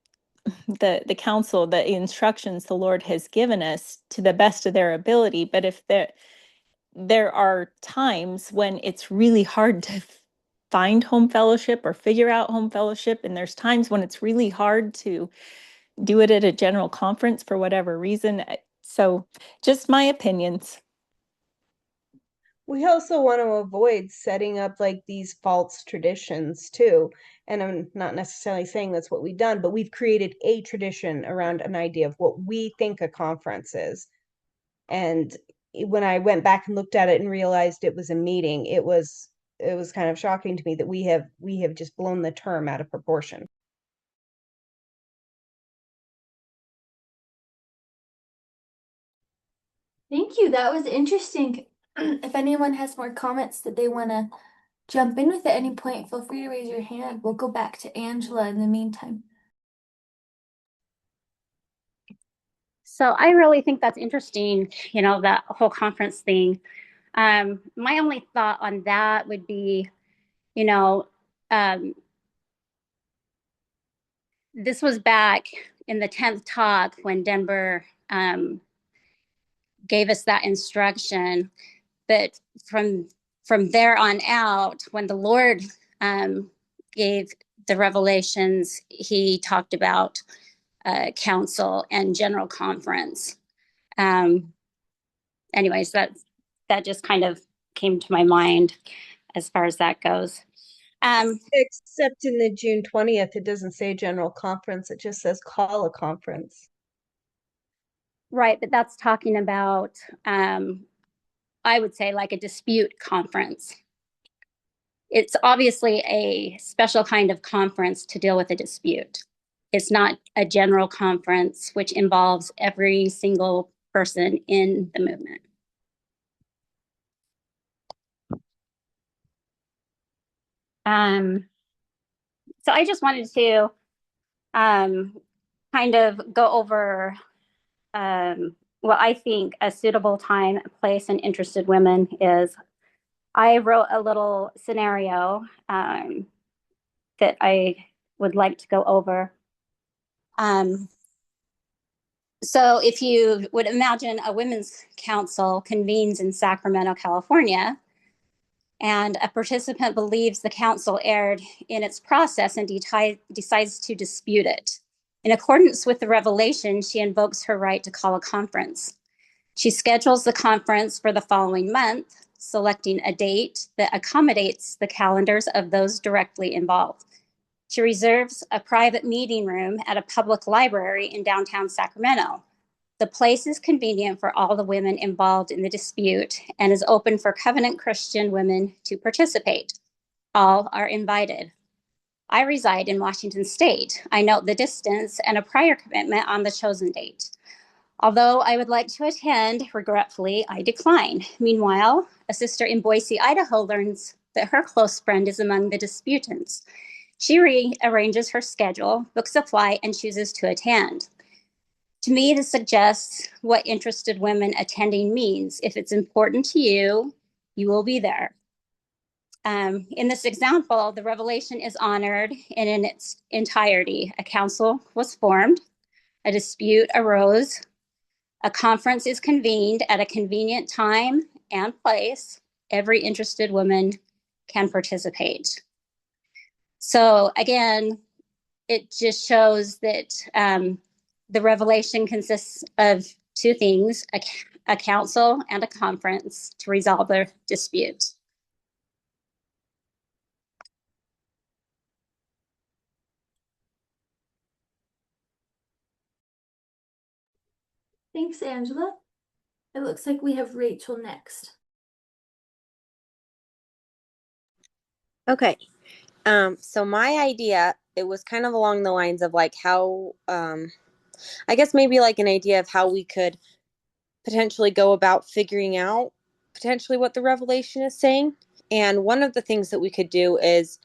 the counsel, the instructions the Lord has given us to the best of their ability. But if there are times when it's really hard to find home fellowship or figure out home fellowship, and there's times when it's really hard to do it at a general conference for whatever reason. So just my opinions. We also want to avoid setting up like these false traditions too. And I'm not necessarily saying that's what we've done, but we've created a tradition around an idea of what we think a conference is. And when I went back and looked at it and realized it was a meeting, it was kind of shocking to me that we have just blown the term out of proportion. Thank you. That was interesting. If anyone has more comments that they want to jump in with at any point, feel free to raise your hand. We'll go back to Angela in the meantime. So I really think that's interesting, that whole conference thing. My only thought on that would be, this was back in the 10th talk when Denver gave us that instruction. But from there on out, when the Lord gave the revelations, he talked about council and general conference. Anyways, that just kind of came to my mind as far as that goes. Except in the June 20th, it doesn't say general conference, it just says call a conference. Right, but that's talking about, I would say, like a dispute conference. It's obviously a special kind of conference to deal with a dispute. It's not a general conference, which involves every single person in the movement. So I just wanted to kind of go over what I think a suitable time, place, and interested women is. I wrote a little scenario that I would like to go over. So if you would imagine a women's council convenes in Sacramento, California, and a participant believes the council erred in its process and decides to dispute it. In accordance with the revelation, she invokes her right to call a conference. She schedules the conference for the following month, selecting a date that accommodates the calendars of those directly involved. She reserves a private meeting room at a public library in downtown Sacramento. The place is convenient for all the women involved in the dispute and is open for Covenant Christian women to participate. All are invited. I reside in Washington State. I note the distance and a prior commitment on the chosen date. Although I would like to attend, regretfully, I decline. Meanwhile, a sister in Boise, Idaho learns that her close friend is among the disputants. She rearranges her schedule, books a flight, and chooses to attend. To me, this suggests what interested women attending means. If it's important to you, you will be there. In this example, the revelation is honored and in its entirety. A council was formed, a dispute arose, a conference is convened at a convenient time and place. Every interested woman can participate. So again, it just shows that the revelation consists of two things, a council and a conference to resolve their dispute. Thanks, Angela. It looks like we have Rachel next. Okay. So my idea, it was kind of along the lines of like how, I guess maybe like an idea of how we could potentially go about figuring out potentially what the revelation is saying. And one of the things that we could do is,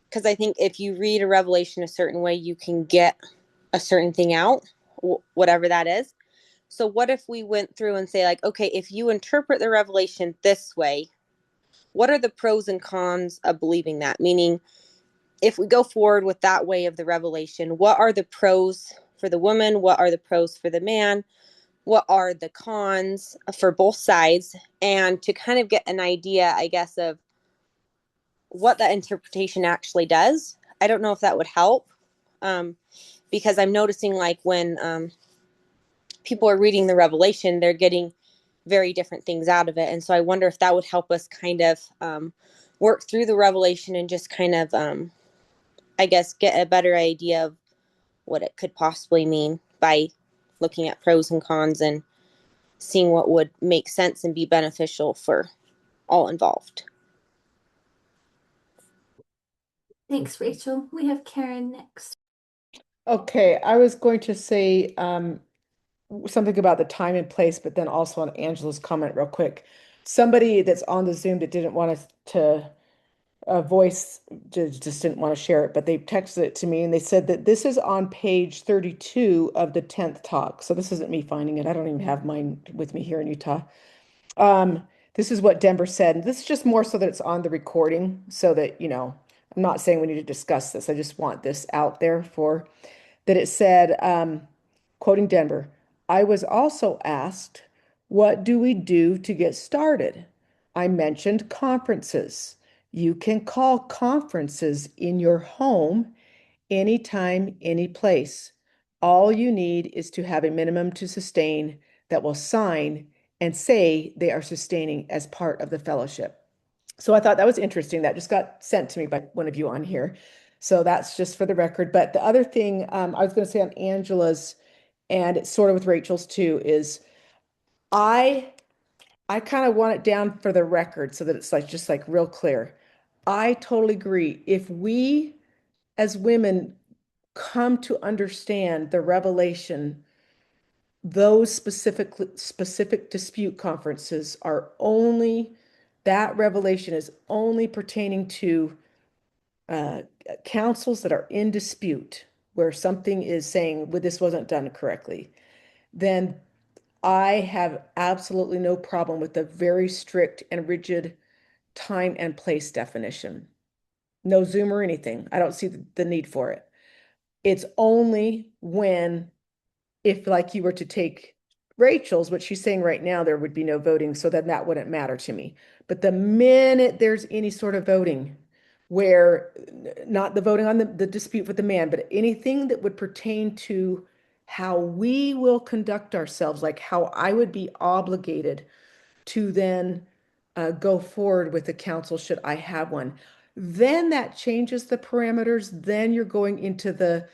because I think if you read a revelation a certain way, you can get a certain thing out. whatever that is. So what if we went through and say like, okay, if you interpret the revelation this way, what are the pros and cons of believing that? Meaning, if we go forward with that way of the revelation, what are the pros for the woman? What are the pros for the man? What are the cons for both sides? And to kind of get an idea, I guess, of what that interpretation actually does. I don't know if that would help, because I'm noticing like when people are reading the revelation, they're getting very different things out of it. And so I wonder if that would help us kind of work through the revelation and just kind of, I guess, get a better idea of what it could possibly mean by looking at pros and cons and seeing what would make sense and be beneficial for all involved. Thanks, Rachel. We have Karen next. Okay, I was going to say something about the time and place, but then also on Angela's comment real quick. Somebody that's on the Zoom that didn't want us to voice, just didn't want to share it, but they texted it to me and they said that this is on page 32 of the 10th talk. So this isn't me finding it. I don't even have mine with me here in Utah. This is what Denver said. This is just more so that it's on the recording so that, you know, I'm not saying we need to discuss this. I just want this out there for that. It said, quoting Denver, I was also asked, what do we do to get started? I mentioned conferences. You can call conferences in your home anytime, any place. All you need is to have a minimum to sustain that will sign and say they are sustaining as part of the fellowship. So I thought that was interesting. That just got sent to me by one of you on here. So that's just for the record. But the other thing I was going to say on Angela's, and it's sort of with Rachel's too, is I kind of want it down for the record so that it's like just like real clear. I totally agree. If we as women come to understand the revelation, those specific dispute conferences are only, that revelation is only pertaining to councils that are in dispute, where something is saying, well, this wasn't done correctly, then I have absolutely no problem with the very strict and rigid time and place definition. No Zoom or anything. I don't see the need for it. It's only when, if like you were to take Rachel's, what she's saying right now, there would be no voting, so then that wouldn't matter to me. But the minute there's any sort of voting, where not the voting on the dispute with the man, but anything that would pertain to how we will conduct ourselves, like how I would be obligated to then go forward with the council should I have one, then that changes the parameters. Then you're going into the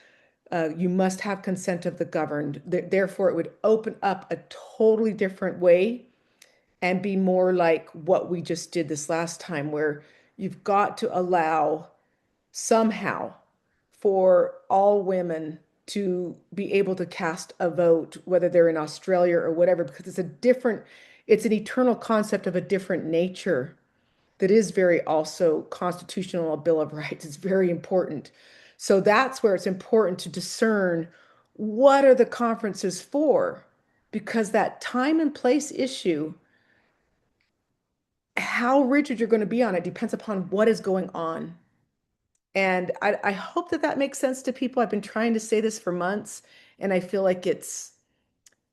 you must have consent of the governed. Therefore, it would open up a totally different way and be more like what we just did this last time, where you've got to allow somehow for all women to be able to cast a vote, whether they're in Australia or whatever, because it's an eternal concept of a different nature that is very also constitutional, a Bill of Rights. It's very important. So that's where it's important to discern what are the conferences for, because that time and place issue, how rigid you're going to be on it depends upon what is going on. And I hope that that makes sense to people. I've been trying to say this for months, and I feel like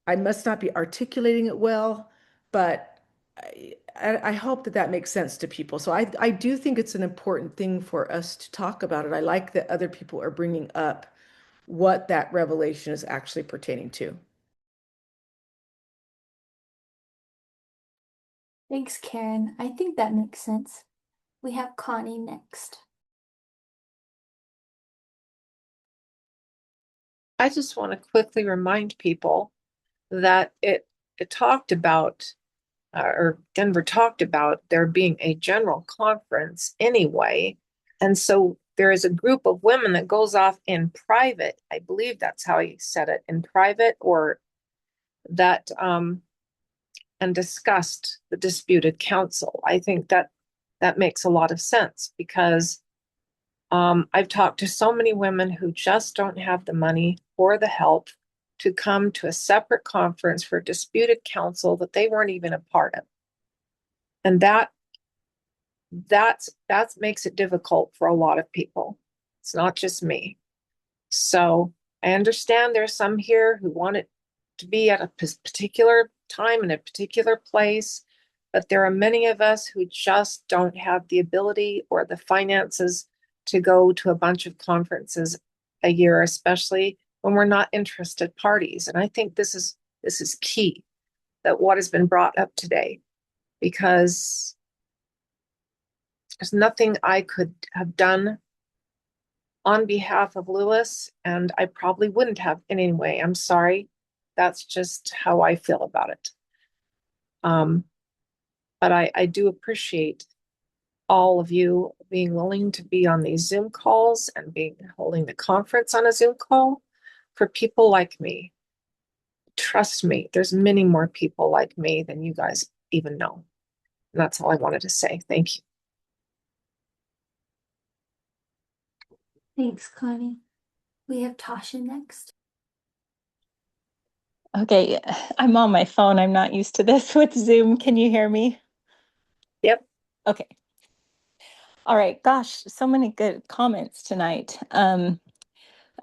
I must not be articulating it well, but I hope that that makes sense to people. So I do think it's an important thing for us to talk about it. I like that other people are bringing up what that revelation is actually pertaining to. Thanks, Karen. I think that makes sense. We have Connie next. I just want to quickly remind people that it talked about, or Denver talked about there being a general conference anyway. And so there is a group of women that goes off in private. I believe that's how he said it, in private, or that, and discussed the disputed council. I think that makes a lot of sense, because I've talked to so many women who just don't have the money or the help to come to a separate conference for disputed counsel that they weren't even a part of. And that makes it difficult for a lot of people. It's not just me. So I understand there's some here who want it to be at a particular time in a particular place, but there are many of us who just don't have the ability or the finances to go to a bunch of conferences a year, especially when we're not interested parties. And I think this is key, that what has been brought up today, because there's nothing I could have done on behalf of Lewis, and I probably wouldn't have in any way. I'm sorry. That's just how I feel about it. But I do appreciate all of you being willing to be on these Zoom calls and holding the conference on a Zoom call for people like me. Trust me, there's many more people like me than you guys even know. And that's all I wanted to say. Thank you. Thanks, Connie. We have Tasha next. Okay, I'm on my phone. I'm not used to this with Zoom. Can you hear me? Yep. Okay. All right. Gosh, so many good comments tonight.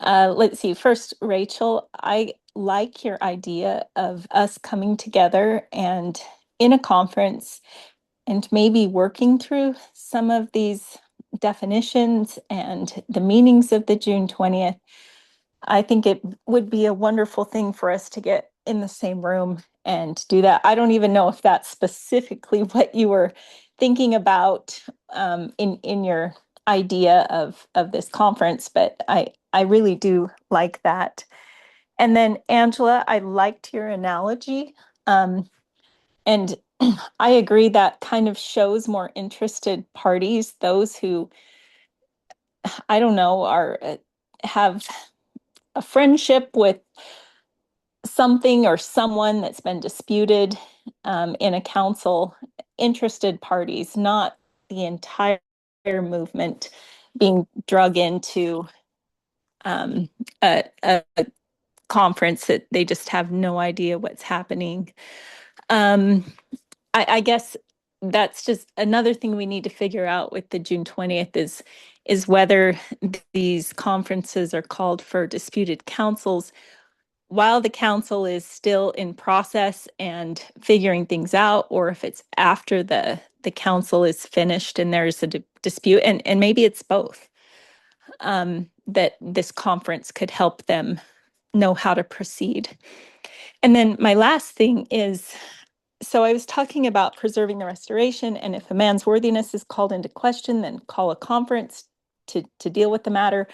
Let's see. First, Rachel, I like your idea of us coming together and in a conference and maybe working through some of these definitions and the meanings of the June 20th. I think it would be a wonderful thing for us to get in the same room and do that. I don't even know if that's specifically what you were thinking about in your idea of this conference, but I really do like that. And then Angela, I liked your analogy. And I agree that kind of shows more interested parties, those who, I don't know, are have a friendship with something or someone that's been disputed in a council, interested parties, not the entire movement being drug into a conference that they just have no idea what's happening. I guess that's just another thing we need to figure out with the June 20th is whether these conferences are called for disputed councils while the council is still in process and figuring things out, or if it's after the council is finished and there's a dispute, and maybe it's both, that this conference could help them know how to proceed. And then my last thing is, so I was talking about preserving the restoration, and if a man's worthiness is called into question, then call a conference to deal with the matter.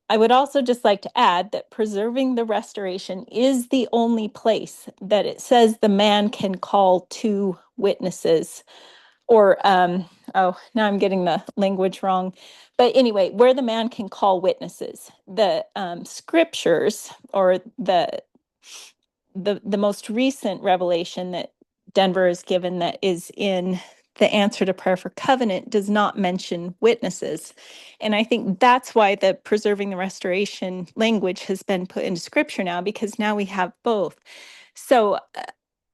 I would also just like to add that preserving the restoration is the only place that it says the man can call two witnesses, or now I'm getting the language wrong. But anyway, where the man can call witnesses. The scriptures, or the most recent revelation that Denver is given, that is in the answer to prayer for covenant, does not mention witnesses. And I think that's why the preserving the restoration language has been put into scripture now, because now we have both. So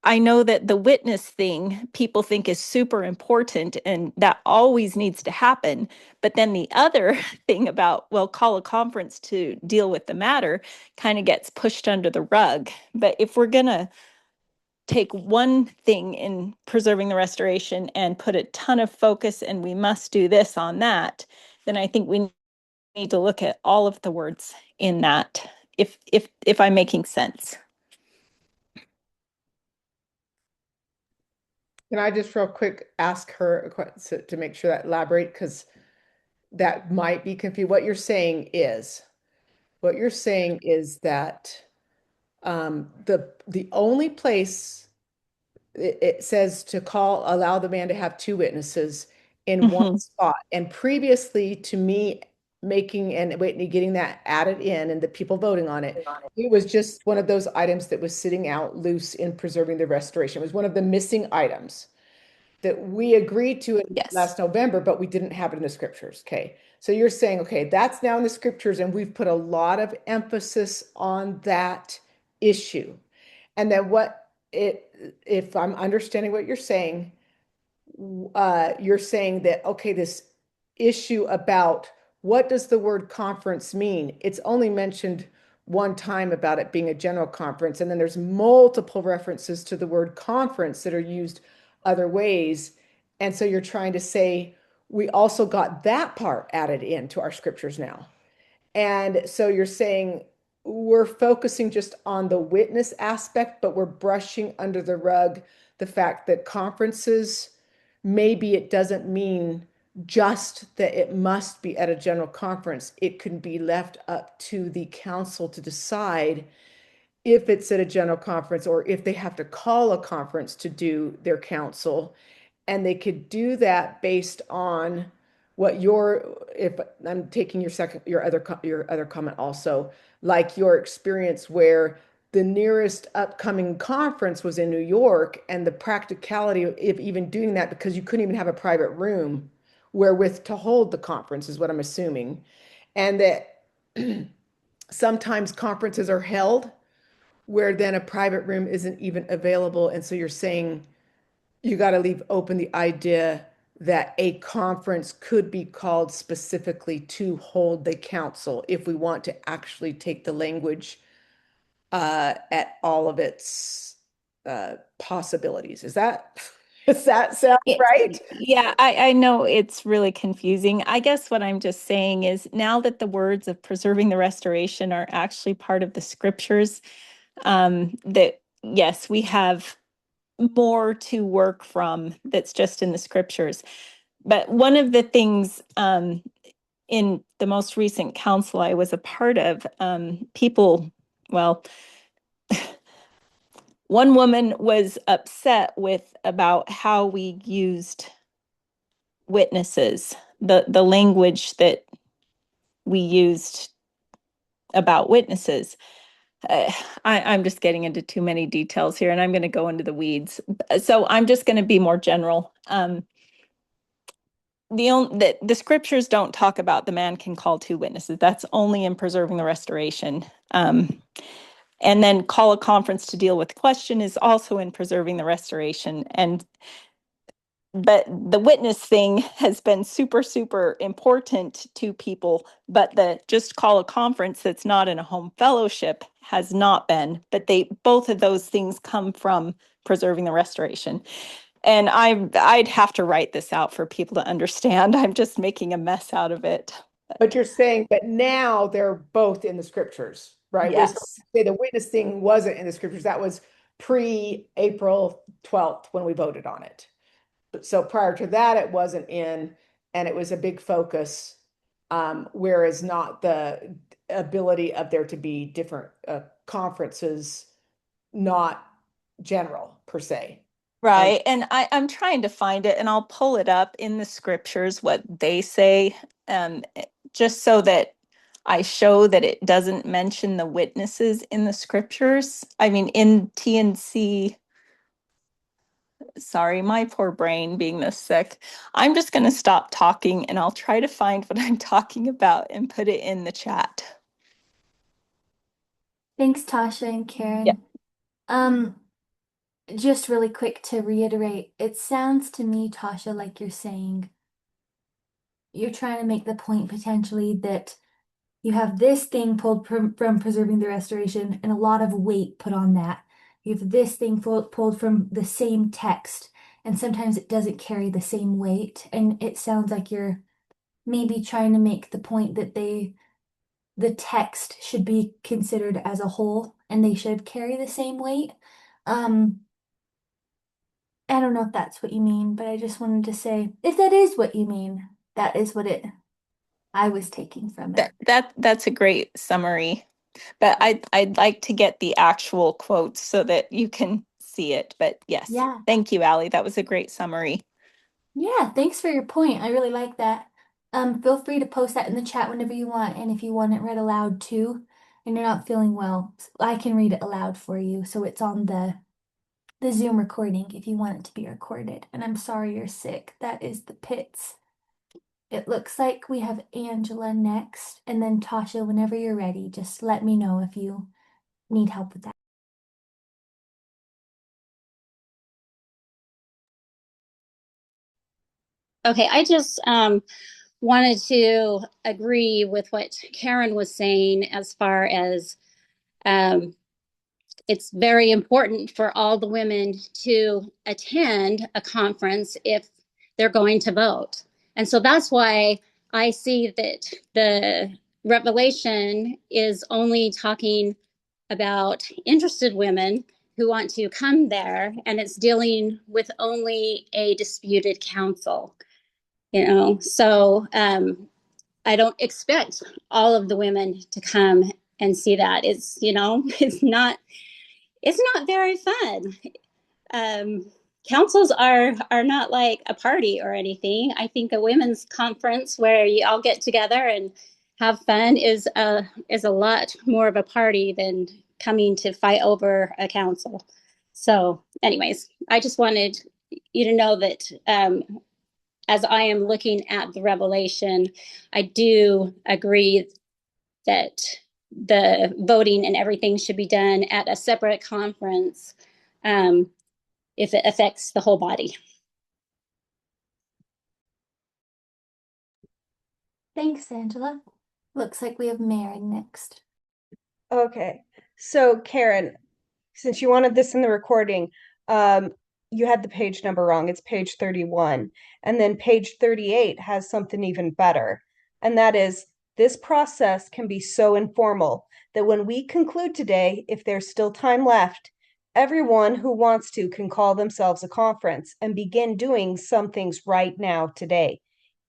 I know that the witness thing people think is super important, and that always needs to happen. But then the other thing about, well, call a conference to deal with the matter, kind of gets pushed under the rug. But if we're going to take one thing in preserving the restoration and put a ton of focus, and we must do this on that, then I think we need to look at all of the words in that, if I'm making sense. Can I just real quick ask her a question to make sure that elaborate, because that might be confused. What you're saying is that the only place it says to allow the man to have two witnesses in one spot, and previously to me making and Whitney getting that added in and the people voting on it, it was just one of those items that was sitting out loose in preserving the restoration. It was one of the missing items that we agreed to in last November, but we didn't have it in the scriptures. Okay. So you're saying, okay, that's now in the scriptures, and we've put a lot of emphasis on that issue. And then if I'm understanding what you're saying that, okay, this issue about what does the word conference mean? It's only mentioned one time about it being a general conference, and then there's multiple references to the word conference that are used other ways. And so you're trying to say, we also got that part added into our scriptures now. And so you're saying we're focusing just on the witness aspect, but we're brushing under the rug the fact that conferences, maybe it doesn't mean just that it must be at a general conference. It can be left up to the council to decide if it's at a general conference or if they have to call a conference to do their council. And they could do that based on what if I'm taking your other comment also, like your experience where the nearest upcoming conference was in New York, and the practicality of even doing that, because you couldn't even have a private room wherewith to hold the conference, is what I'm assuming. And that sometimes conferences are held where then a private room isn't even available. And so you're saying you got to leave open the idea that a conference could be called specifically to hold the council if we want to actually take the language at all of its possibilities. Does that sound right? Yeah, I know it's really confusing. I guess what I'm just saying is now that the words of preserving the restoration are actually part of the scriptures, that yes, we have more to work from that's just in the scriptures. But one of the things in the most recent council I was a part of, one woman was upset about how we used witnesses, the language that we used about witnesses. I'm just getting into too many details here, and I'm going to go into the weeds. So I'm just going to be more general. The scriptures don't talk about the man can call two witnesses. That's only in preserving the restoration. And then call a conference to deal with the question is also in preserving the restoration. But the witness thing has been super, super important to people, but the just call a conference that's not in a home fellowship has not been. But both of those things come from preserving the restoration. And I'd have to write this out for people to understand. I'm just making a mess out of it. But you're saying, but now they're both in the scriptures, right? Yes. Say the witness thing wasn't in the scriptures. That was pre-April 12th when we voted on it. So prior to that, it wasn't in, and it was a big focus, whereas not the ability of there to be different conferences, not general per se. Right. And I'm trying to find it, and I'll pull it up in the scriptures, what they say, just so that I show that it doesn't mention the witnesses in the scriptures. I mean, in TNC, sorry, my poor brain being this sick. I'm just going to stop talking and I'll try to find what I'm talking about and put it in the chat. Thanks, Tasha and Karen. Yeah. Just really quick to reiterate, it sounds to me, Tasha, like you're saying you're trying to make the point potentially that you have this thing pulled from preserving the restoration and a lot of weight put on that. You have this thing pulled from the same text, and sometimes it doesn't carry the same weight. And it sounds like you're maybe trying to make the point that the text should be considered as a whole and they should carry the same weight. I don't know if that's what you mean, but I just wanted to say, if that is what you mean, that is what I was taking from it. That's a great summary, but I'd like to get the actual quotes so that you can see it. But yes, Yeah. Thank you, Allie. That was a great summary. Yeah, thanks for your point. I really like that. Feel free to post that in the chat whenever you want, and if you want it read aloud too, and you're not feeling well, I can read it aloud for you, so it's on the Zoom recording if you want it to be recorded. And I'm sorry you're sick. That is the pits. It looks like we have Angela next, and then Tasha, whenever you're ready, just let me know if you need help with that. Okay, I just wanted to agree with what Karen was saying as far as um, it's very important for all the women to attend a conference if they're going to vote. And so that's why I see that the Revelation is only talking about interested women who want to come there, and it's dealing with only a disputed counsel, you know. So I don't expect all of the women to come and see that. It's, you know, it's not very fun. Councils are not like a party or anything. I think a women's conference where you all get together and have fun is a lot more of a party than coming to fight over a council. So, anyways, I just wanted you to know that as I am looking at the Revelation, I do agree that the voting and everything should be done at a separate conference if it affects the whole body. Thanks, Angela. Looks like we have Maren next. Okay, so Karen, since you wanted this in the recording, you had the page number wrong. It's page 31. And then page 38 has something even better. And that is, this process can be so informal that when we conclude today, if there's still time left, everyone who wants to can call themselves a conference and begin doing some things right now today.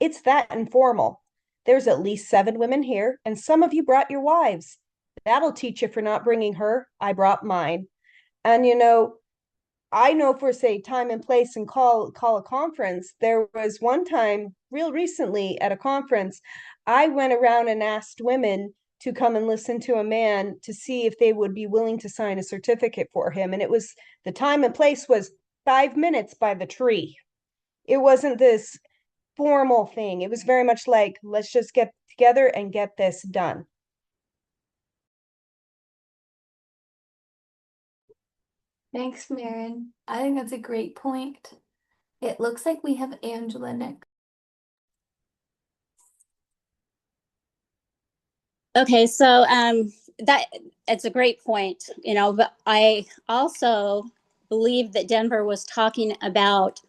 It's that informal. There's at least 7 women here, and some of you brought your wives. That'll teach you for not bringing her. I brought mine. And you know, I know for say time and place and call a conference. There was one time real recently at a conference, I went around and asked women to come and listen to a man to see if they would be willing to sign a certificate for him. And it was the time and place was 5 minutes by the tree. It wasn't this formal thing. It was very much like, let's just get together and get this done. Thanks, Maren. I think that's a great point. It looks like we have Angela next. Okay, so that it's a great point, you know, but I also believe that Denver was talking about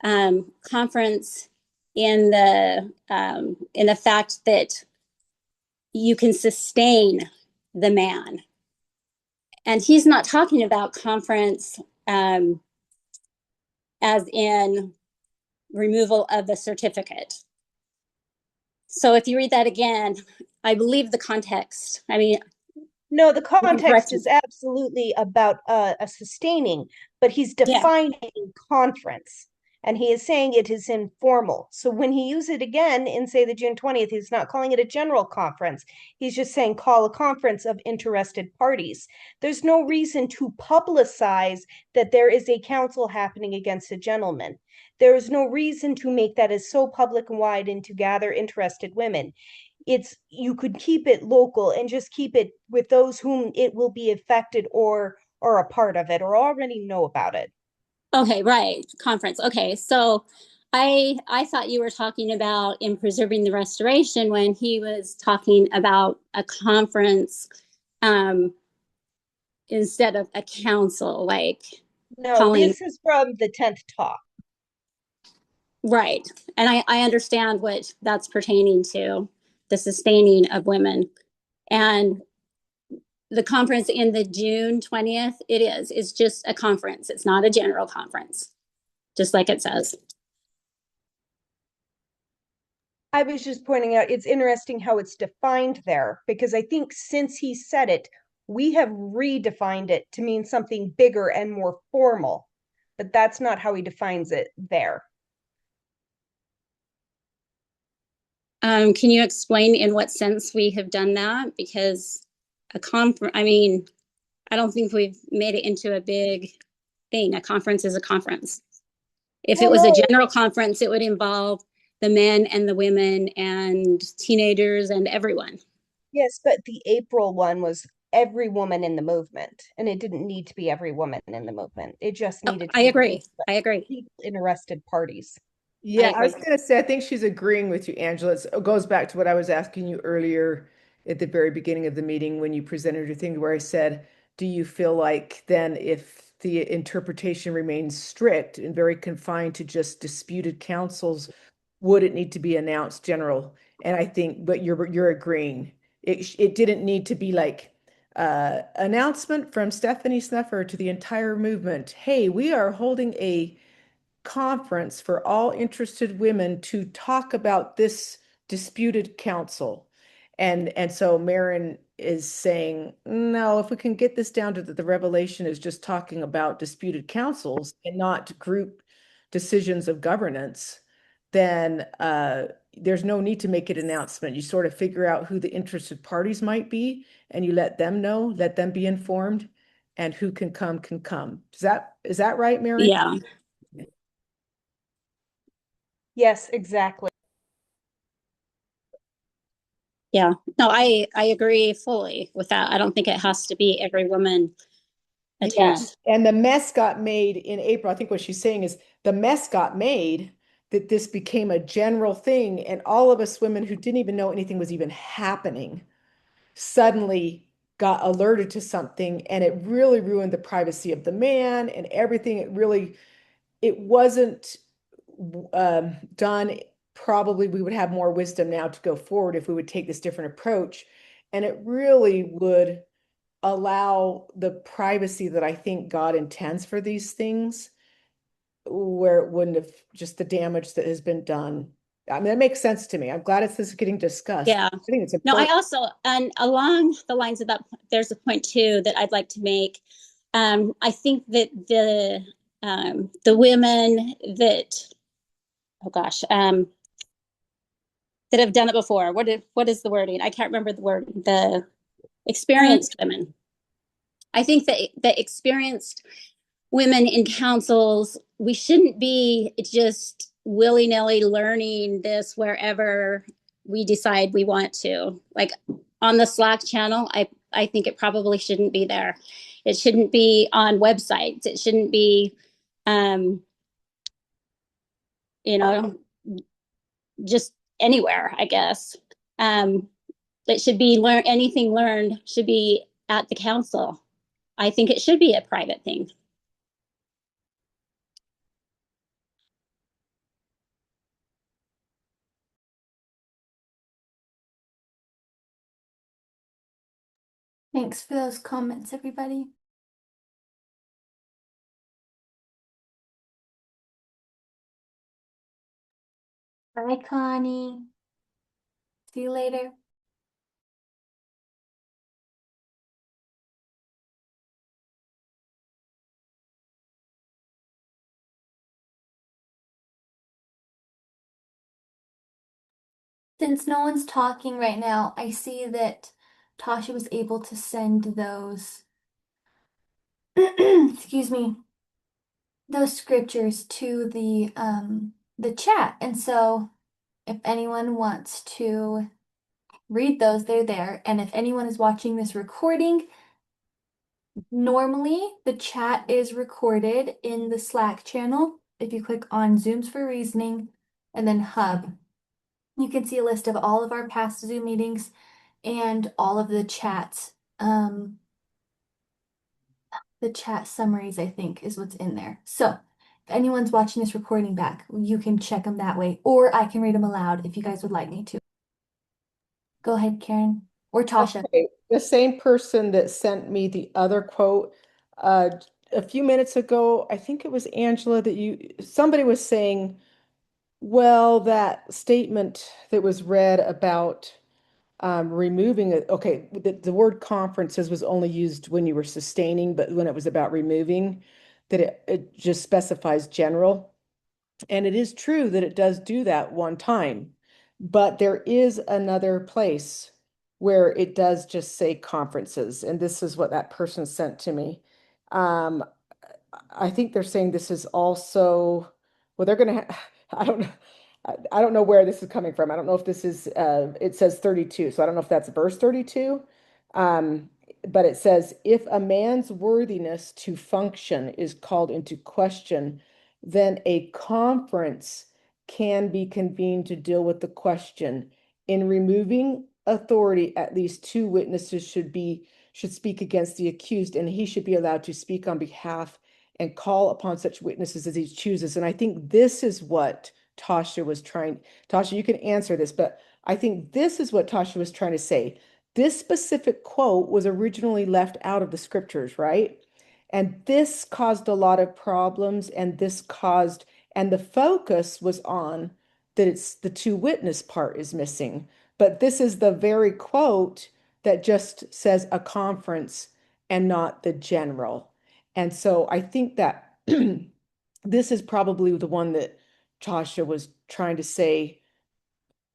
conference in the fact that you can sustain the man, and he's not talking about conference as in removal of the certificate. So if you read that again, I believe the context. I mean, no, the context is absolutely about a sustaining, but he's defining conference. And he is saying it is informal. So when he uses it again in, say, the June 20th, he's not calling it a general conference. He's just saying call a conference of interested parties. There's no reason to publicize that there is a council happening against a gentleman. There is no reason to make that as so public and wide and to gather interested women. It's, you could keep it local and just keep it with those whom it will be affected or a part of it or already know about it. Okay, right. Conference. Okay. So I thought you were talking about in preserving the restoration when he was talking about a conference instead of a council, like no, calling. this is from the 10th talk. Right. And I understand what that's pertaining to, the sustaining of women. And the conference in the June 20th, it's just a conference. It's not a general conference, just like it says. I was just pointing out, it's interesting how it's defined there, because I think since he said it, we have redefined it to mean something bigger and more formal, but that's not how he defines it there. Can you explain in what sense we have done that? Because a conference, I mean, I don't think we've made it into a big thing. A conference is a conference. If it was a general conference, it would involve the men and the women and teenagers and everyone. Yes, but the April one was every woman in the movement, and it didn't need to be every woman in the movement. It just needed to I agree. I agree. Interested parties. Yeah, I was agree. going to say, I think she's agreeing with you, Angela. It goes back to what I was asking you earlier at the very beginning of the meeting when you presented your thing, where I said, do you feel like then if the interpretation remains strict and very confined to just disputed counsels, would it need to be announced general? And I think, but you're agreeing. It didn't need to be like announcement from Stephanie Snuffer to the entire movement. Hey, we are holding a conference for all interested women to talk about this disputed counsel. And so Marin is saying, no, if we can get this down to the revelation is just talking about disputed counsels and not group decisions of governance, then there's no need to make an announcement. You sort of figure out who the interested parties might be, and you let them know, let them be informed, and who can come can come. Is that right, Marin? Yeah. Yes, exactly. Yeah. No, I agree fully with that. I don't think it has to be every woman Yeah, attends. and the mess got made in April. I think what she's saying is the mess got made that this became a general thing, and all of us women who didn't even know anything was even happening suddenly got alerted to something, and it really ruined the privacy of the man and everything. It wasn't done. Probably we would have more wisdom now to go forward if we would take this different approach, and it really would allow the privacy that I think God intends for these things, where it wouldn't have just the damage that has been done. I mean, that makes sense to me. I'm glad this is getting discussed. Yeah. I think it's No, I important. also, and along the lines of that, there's a point too that I'd like to make. I think that the women that, oh gosh, that have done it before. What is the wording? I can't remember the word. The experienced women. I think that the experienced women in councils, we shouldn't be just willy-nilly learning this wherever we decide we want to. Like on the Slack channel, I think it probably shouldn't be there. It shouldn't be on websites. It shouldn't be, um, you know, just anywhere, I guess. It should be anything learned should be at the council. I think it should be a private thing. Thanks for those comments, everybody. Bye, Connie. See you later. Since no one's talking right now, I see that Tasha was able to send those, excuse me, those scriptures to the chat. And so if anyone wants to read those, they're there. And if anyone is watching this recording, normally the chat is recorded in the Slack channel. If you click on Zooms for Reasoning and then Hub, you can see a list of all of our past Zoom meetings and all of the chats. The chat summaries, I think, is what's in there. So if anyone's watching this recording back, you can check them that way, or I can read them aloud if you guys would like me to. Go ahead, Karen or Tasha. Okay, the same person that sent me the other quote a few minutes ago, I think it was Angela somebody was saying, well, that statement that was read about removing it. Okay, the word conferences was only used when you were sustaining, but when it was about removing, that it just specifies general. And it is true that it does do that one time, but there is another place where it does just say conferences. And this is what that person sent to me. Um, I think they're saying this is also, well, they're going to, I don't know. I don't know where this is coming from. I don't know if this is, it says 32. So I don't know if that's verse 32. But it says, if a man's worthiness to function is called into question, then a conference can be convened to deal with the question. In removing authority, at least two witnesses should speak against the accused, and he should be allowed to speak on behalf and call upon such witnesses as he chooses. And I think this is what Tasha was trying. Tasha, you can answer this, but I think this is what Tasha was trying to say. This specific quote was originally left out of the scriptures, right? And this caused a lot of problems, and the focus was on that it's the two witness part is missing. But this is the very quote that just says a conference and not the general. And so I think that this is probably the one that Tasha was trying to say,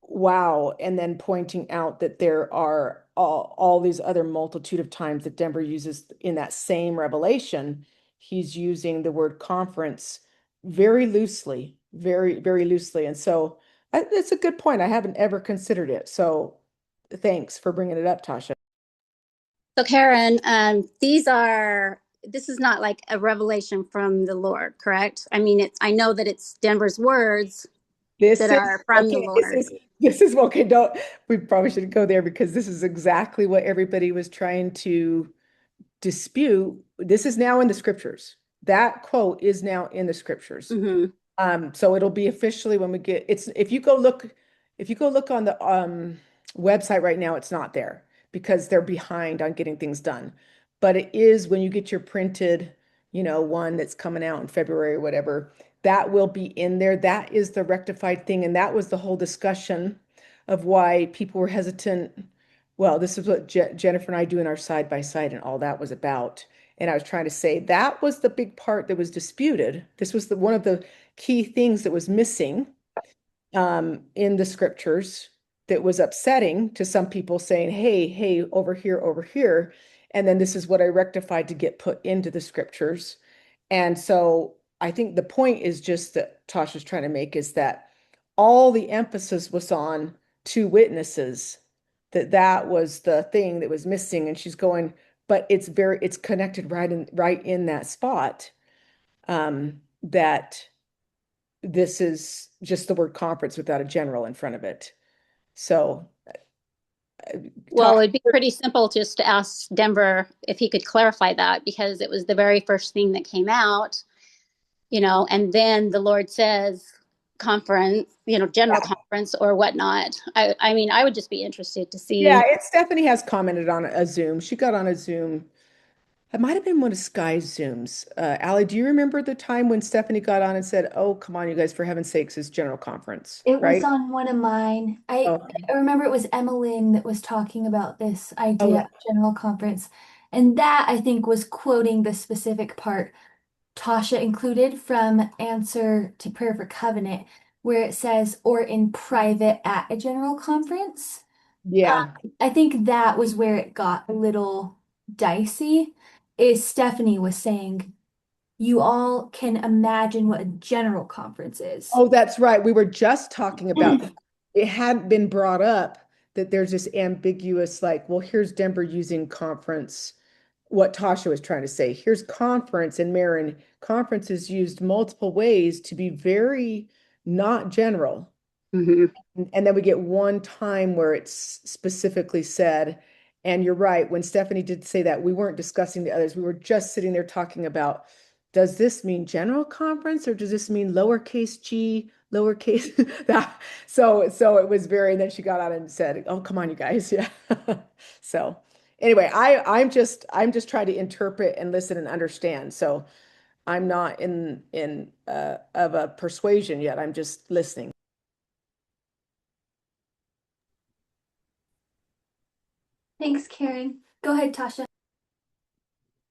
wow, and then pointing out that there are all these other multitude of times that Denver uses in that same revelation. He's using the word conference very loosely, very, very loosely. And so it's a good point. I haven't ever considered it. So thanks for bringing it up, Tasha. So Karen, this is not like a revelation from the Lord, correct? I mean, I know that it's Denver's words that are from the Lord. This is okay. We probably shouldn't go there, because this is exactly what everybody was trying to dispute. This is now in the scriptures. That quote is now in the scriptures. So it'll be officially when we get if you go look on the website right now, it's not there because they're behind on getting things done. But it is when you get your printed, one that's coming out in February or whatever, that will be in there. That is the rectified thing. And that was the whole discussion of why people were hesitant. Well, this is what Jennifer and I do in our side by side, and all that was about. And I was trying to say that was the big part that was disputed. This was one of the key things that was missing in the scriptures that was upsetting to some people, saying, hey, over here. And then this is what I rectified to get put into the scriptures. And so I think the point is just that Tasha's trying to make is that all the emphasis was on two witnesses, that was the thing that was missing. And she's going, but it's connected right in that spot, that this is just the word conference without a general in front of it. So well, it'd be pretty simple just to ask Denver if he could clarify that, because it was the very first thing that came out, and then the Lord says conference, general conference or whatnot. I mean, I would just be interested to see. Yeah, Stephanie has commented on a Zoom. She got on a Zoom. It might have been one of Sky's Zooms. Allie, do you remember the time when Stephanie got on and said, "Oh, come on, you guys, for heaven's sakes, it's general conference," It right? was on one of mine. I remember it was Emmeline that was talking about this idea of general conference. And that I think was quoting the specific part Tasha included from Answer to Prayer for Covenant, where it says, or in private at a general conference. Yeah. I think that was where it got a little dicey, is Stephanie was saying, you all can imagine what a general conference is. Oh, that's right. We were just talking about it hadn't been brought up that there's this ambiguous, like, well, here's Denver using conference. What Tasha was trying to say, here's conference, and Marin, conference is used multiple ways to be very not general. And then we get one time where it's specifically said, and you're right, when Stephanie did say that, we weren't discussing the others. We were just sitting there talking about, does this mean general conference or does this mean lowercase g, lowercase that? So it was and then she got out and said, oh, come on, you guys. Yeah. So anyway, I'm just trying to interpret and listen and understand. So I'm not in of a persuasion yet. I'm just listening. Thanks, Karen. Go ahead, Tasha.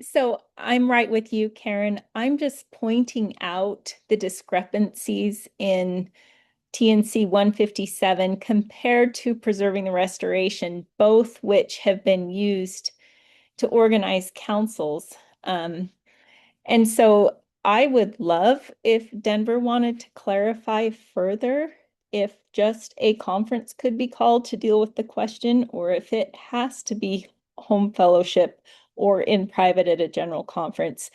So I'm right with you, Karen. I'm just pointing out the discrepancies in TNC 157 compared to Preserving the Restoration, both which have been used to organize councils. And so I would love if Denver wanted to clarify further if just a conference could be called to deal with the question, or if it has to be home fellowship or in private at a general conference,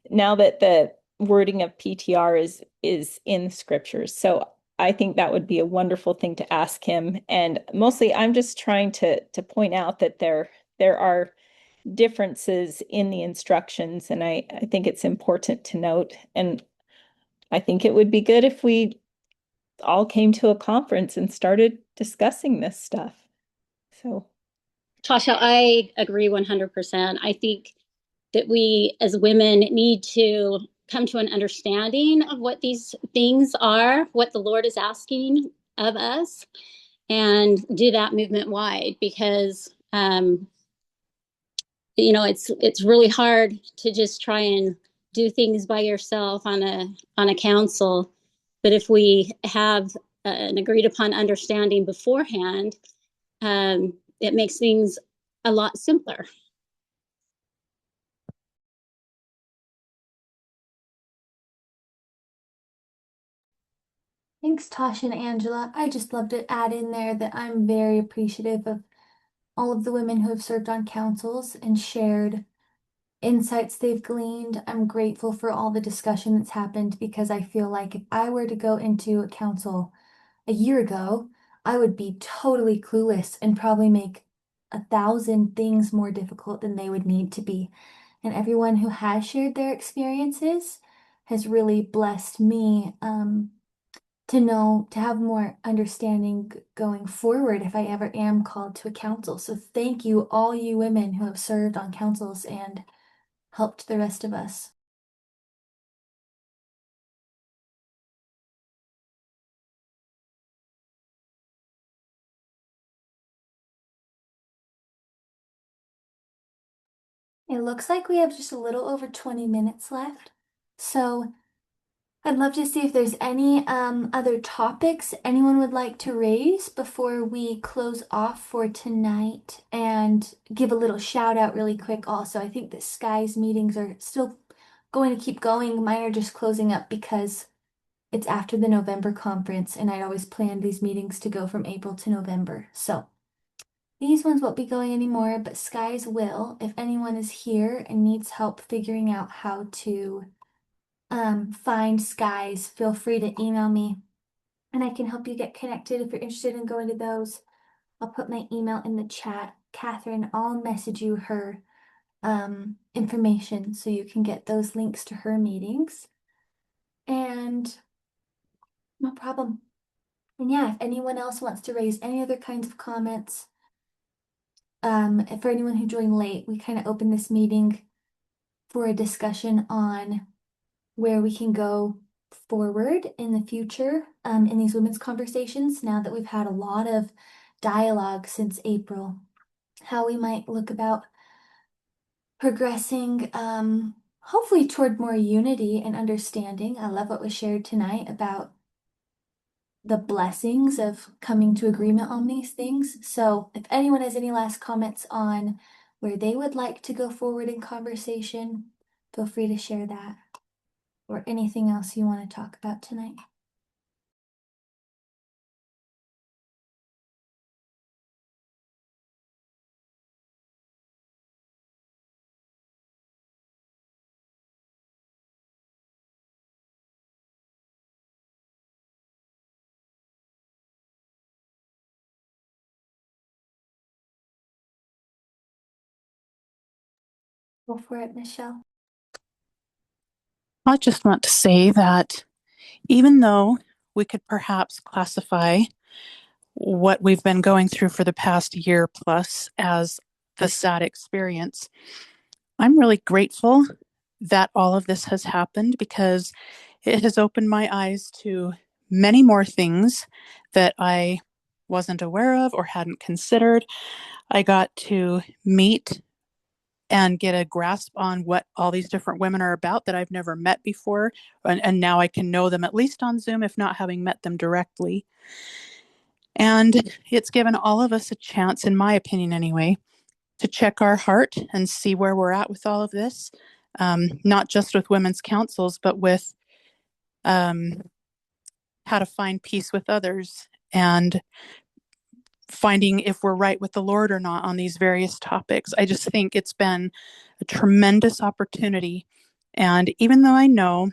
now that the wording of PTR is in the scriptures. So I think that would be a wonderful thing to ask him. And mostly I'm just trying to point out that there are differences in the instructions, and I think it's important to note. And I think it would be good if we all came to a conference and started discussing this stuff. So Tasha, I agree 100%. I think that we as women need to come to an understanding of what these things are, what the Lord is asking of us, and do that movement wide, because it's really hard to just try and do things by yourself on a council. But if we have an agreed upon understanding beforehand, it makes things a lot simpler. Thanks, Tasha and Angela. I just love to add in there that I'm very appreciative of all of the women who have served on councils and shared insights they've gleaned. I'm grateful for all the discussion that's happened, because I feel like if I were to go into a council a year ago, I would be totally clueless and probably make 1,000 things more difficult than they would need to be. And everyone who has shared their experiences has really blessed me to have more understanding going forward if I ever am called to a council. So thank you, all you women who have served on councils and helped the rest of us. It looks like we have just a little over 20 minutes left. So I'd love to see if there's any other topics anyone would like to raise before we close off for tonight, and give a little shout out really quick also. I think the Skies meetings are still going to keep going. Mine are just closing up because it's after the November conference, and I'd always planned these meetings to go from April to November. So these ones won't be going anymore, but Skies will. If anyone is here and needs help figuring out how to find Skies, feel free to email me and I can help you get connected if you're interested in going to those. I'll put my email in the chat. Catherine, I'll message you her information so you can get those links to her meetings. And no problem. And yeah, if anyone else wants to raise any other kinds of comments, for anyone who joined late, we kind of opened this meeting for a discussion on where we can go forward in the future in these women's conversations, now that we've had a lot of dialogue since April, how we might look about progressing hopefully toward more unity and understanding. I love what was shared tonight about the blessings of coming to agreement on these things. So if anyone has any last comments on where they would like to go forward in conversation, feel free to share that, or anything else you want to talk about tonight. Go for it, Michelle. I just want to say that even though we could perhaps classify what we've been going through for the past year plus as the sad experience, I'm really grateful that all of this has happened, because it has opened my eyes to many more things that I wasn't aware of or hadn't considered. I got to meet and get a grasp on what all these different women are about that I've never met before. And now I can know them at least on Zoom, if not having met them directly. And it's given all of us a chance, in my opinion anyway, to check our heart and see where we're at with all of this. Not just with women's councils, but with how to find peace with others, and finding if we're right with the Lord or not on these various topics. I just think it's been a tremendous opportunity. And even though I know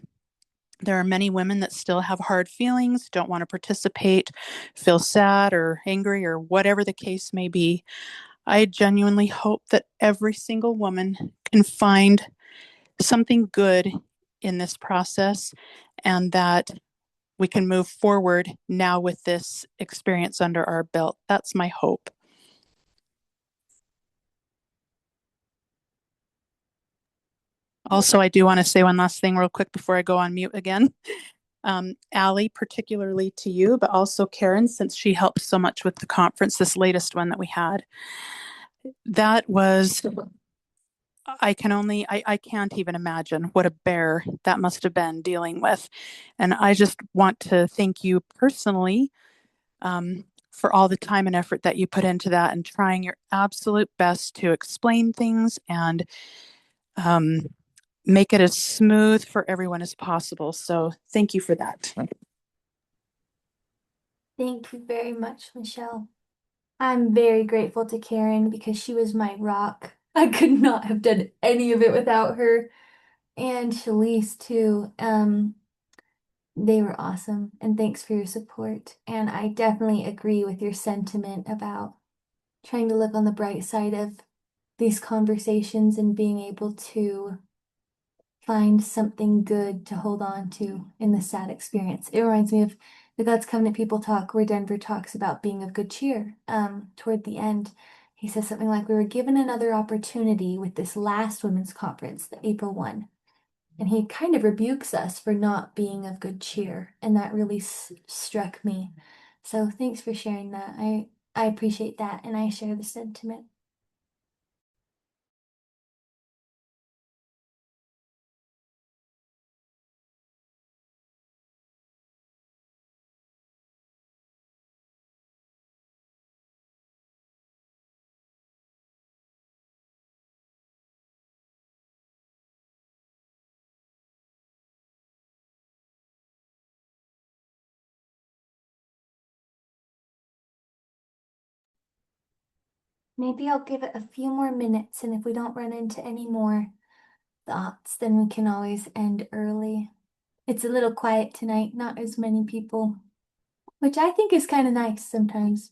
There are many women that still have hard feelings, don't want to participate, feel sad or angry or whatever the case may be. I genuinely hope that every single woman can find something good in this process and that we can move forward now with this experience under our belt. That's my hope. Also, I do want to say one last thing real quick before I go on mute again. Allie, particularly to you, but also Karen, since she helped so much with the conference, this latest one that we had. That was, I can't even imagine what a bear that must have been dealing with. And I just want to thank you personally for all the time and effort that you put into that and trying your absolute best to explain things and make it as smooth for everyone as possible. So thank you for that. Thank you very much, Michelle. I'm very grateful to Karen because she was my rock. I could not have done any of it without her. And Shalise too. They were awesome. And thanks for your support. And I definitely agree with your sentiment about trying to look on the bright side of these conversations and being able to find something good to hold on to in the sad experience. It reminds me of the God's Covenant People Talk, where Denver talks about being of good cheer. Toward the end, he says something like, "We were given another opportunity with this last women's conference, the April one." And he kind of rebukes us for not being of good cheer. And that really struck me. So thanks for sharing that. I appreciate that. And I share the sentiment. Maybe I'll give it a few more minutes, and if we don't run into any more thoughts, then we can always end early. It's a little quiet tonight, not as many people, which I think is kind of nice sometimes.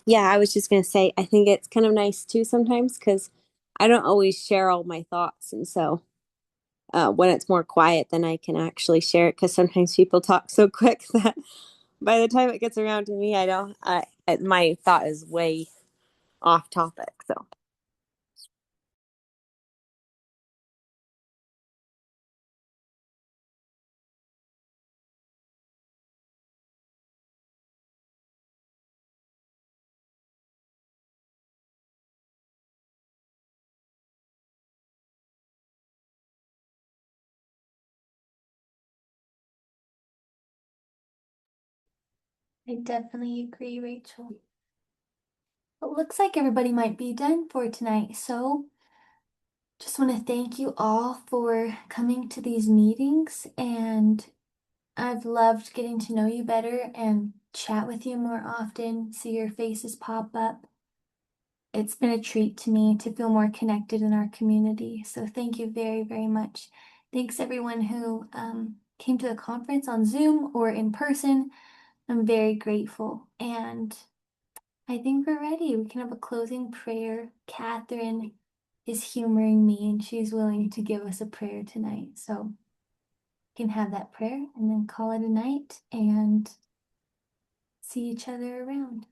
Yeah, I was just going to say, I think it's kind of nice too sometimes because I don't always share all my thoughts. And so when it's more quiet, then I can actually share it because sometimes people talk so quick that by the time it gets around to me, my thought is way off topic. So. I definitely agree, Rachel. It looks like everybody might be done for tonight, so just want to thank you all for coming to these meetings, and I've loved getting to know you better and chat with you more often, see your faces pop up. It's been a treat to me to feel more connected in our community. So thank you very, very much. Thanks everyone who came to the conference on Zoom or in person. I'm very grateful. And I think we're ready. We can have a closing prayer. Catherine is humoring me and she's willing to give us a prayer tonight. So we can have that prayer and then call it a night and see each other around.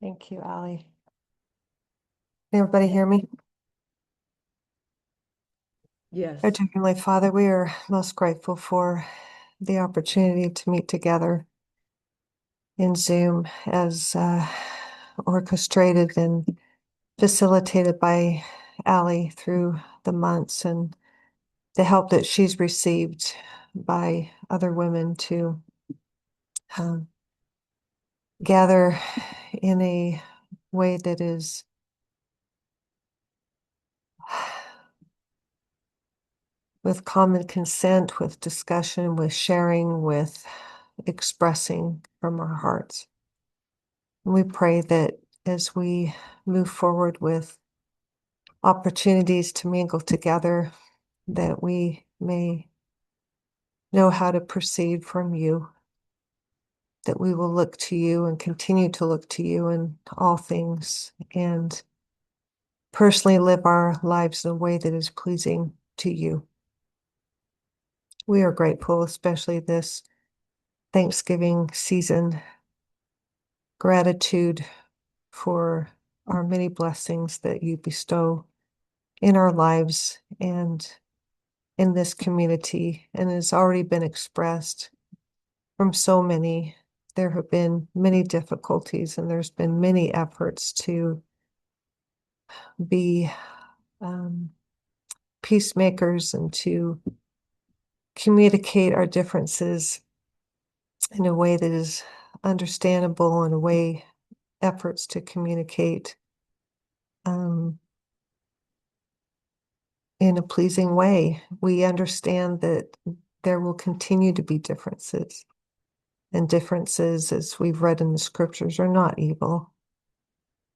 Thank you, Allie. Can everybody hear me? Yes. Oh, dear Heavenly Father, we are most grateful for the opportunity to meet together in Zoom as orchestrated and facilitated by Allie through the months and the help that she's received by other women to um, gather in a way that is with common consent, with discussion, with sharing, with expressing from our hearts. And we pray that as we move forward with opportunities to mingle together, that we may know how to proceed from you, that we will look to you and continue to look to you in all things, and personally live our lives in a way that is pleasing to you. We are grateful, especially this Thanksgiving season, gratitude for our many blessings that you bestow in our lives and in this community, and has already been expressed from so many. There have been many difficulties, and there's been many efforts to be peacemakers and to communicate our differences in a way that is understandable, in a way, efforts to communicate in a pleasing way. We understand that there will continue to be differences, and differences, as we've read in the scriptures, are not evil.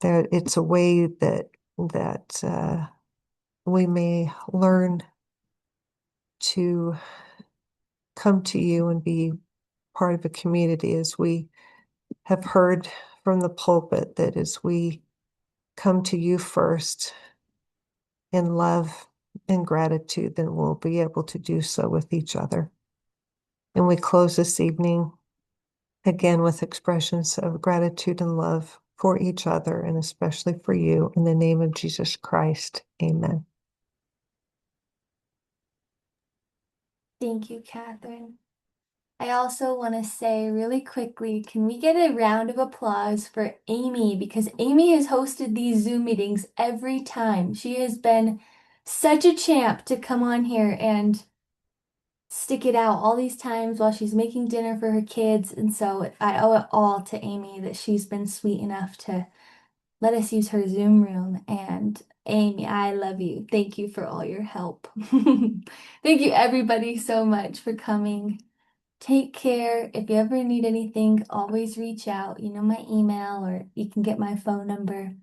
That it's a way that we may learn to come to you and be part of a community, as we have heard from the pulpit, that as we come to you first in love and gratitude, then we'll be able to do so with each other. And we close this evening again with expressions of gratitude and love for each other, and especially for you, in the name of Jesus Christ. Amen. Thank you, Catherine. I also want to say really quickly, can we get a round of applause for Amy? Because Amy has hosted these Zoom meetings every time. She has been such a champ to come on here and stick it out all these times while she's making dinner for her kids. And so I owe it all to Amy that she's been sweet enough to let us use her Zoom room. And Amy, I love you. Thank you for all your help. Thank you, everybody, so much for coming. Take care. If you ever need anything, always reach out. You know my email, or you can get my phone number.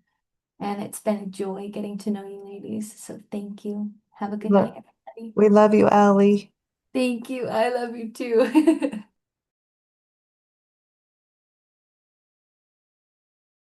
And it's been a joy getting to know you ladies. So thank you. Have a good night, everybody. We love you, Allie. Thank you. I love you too.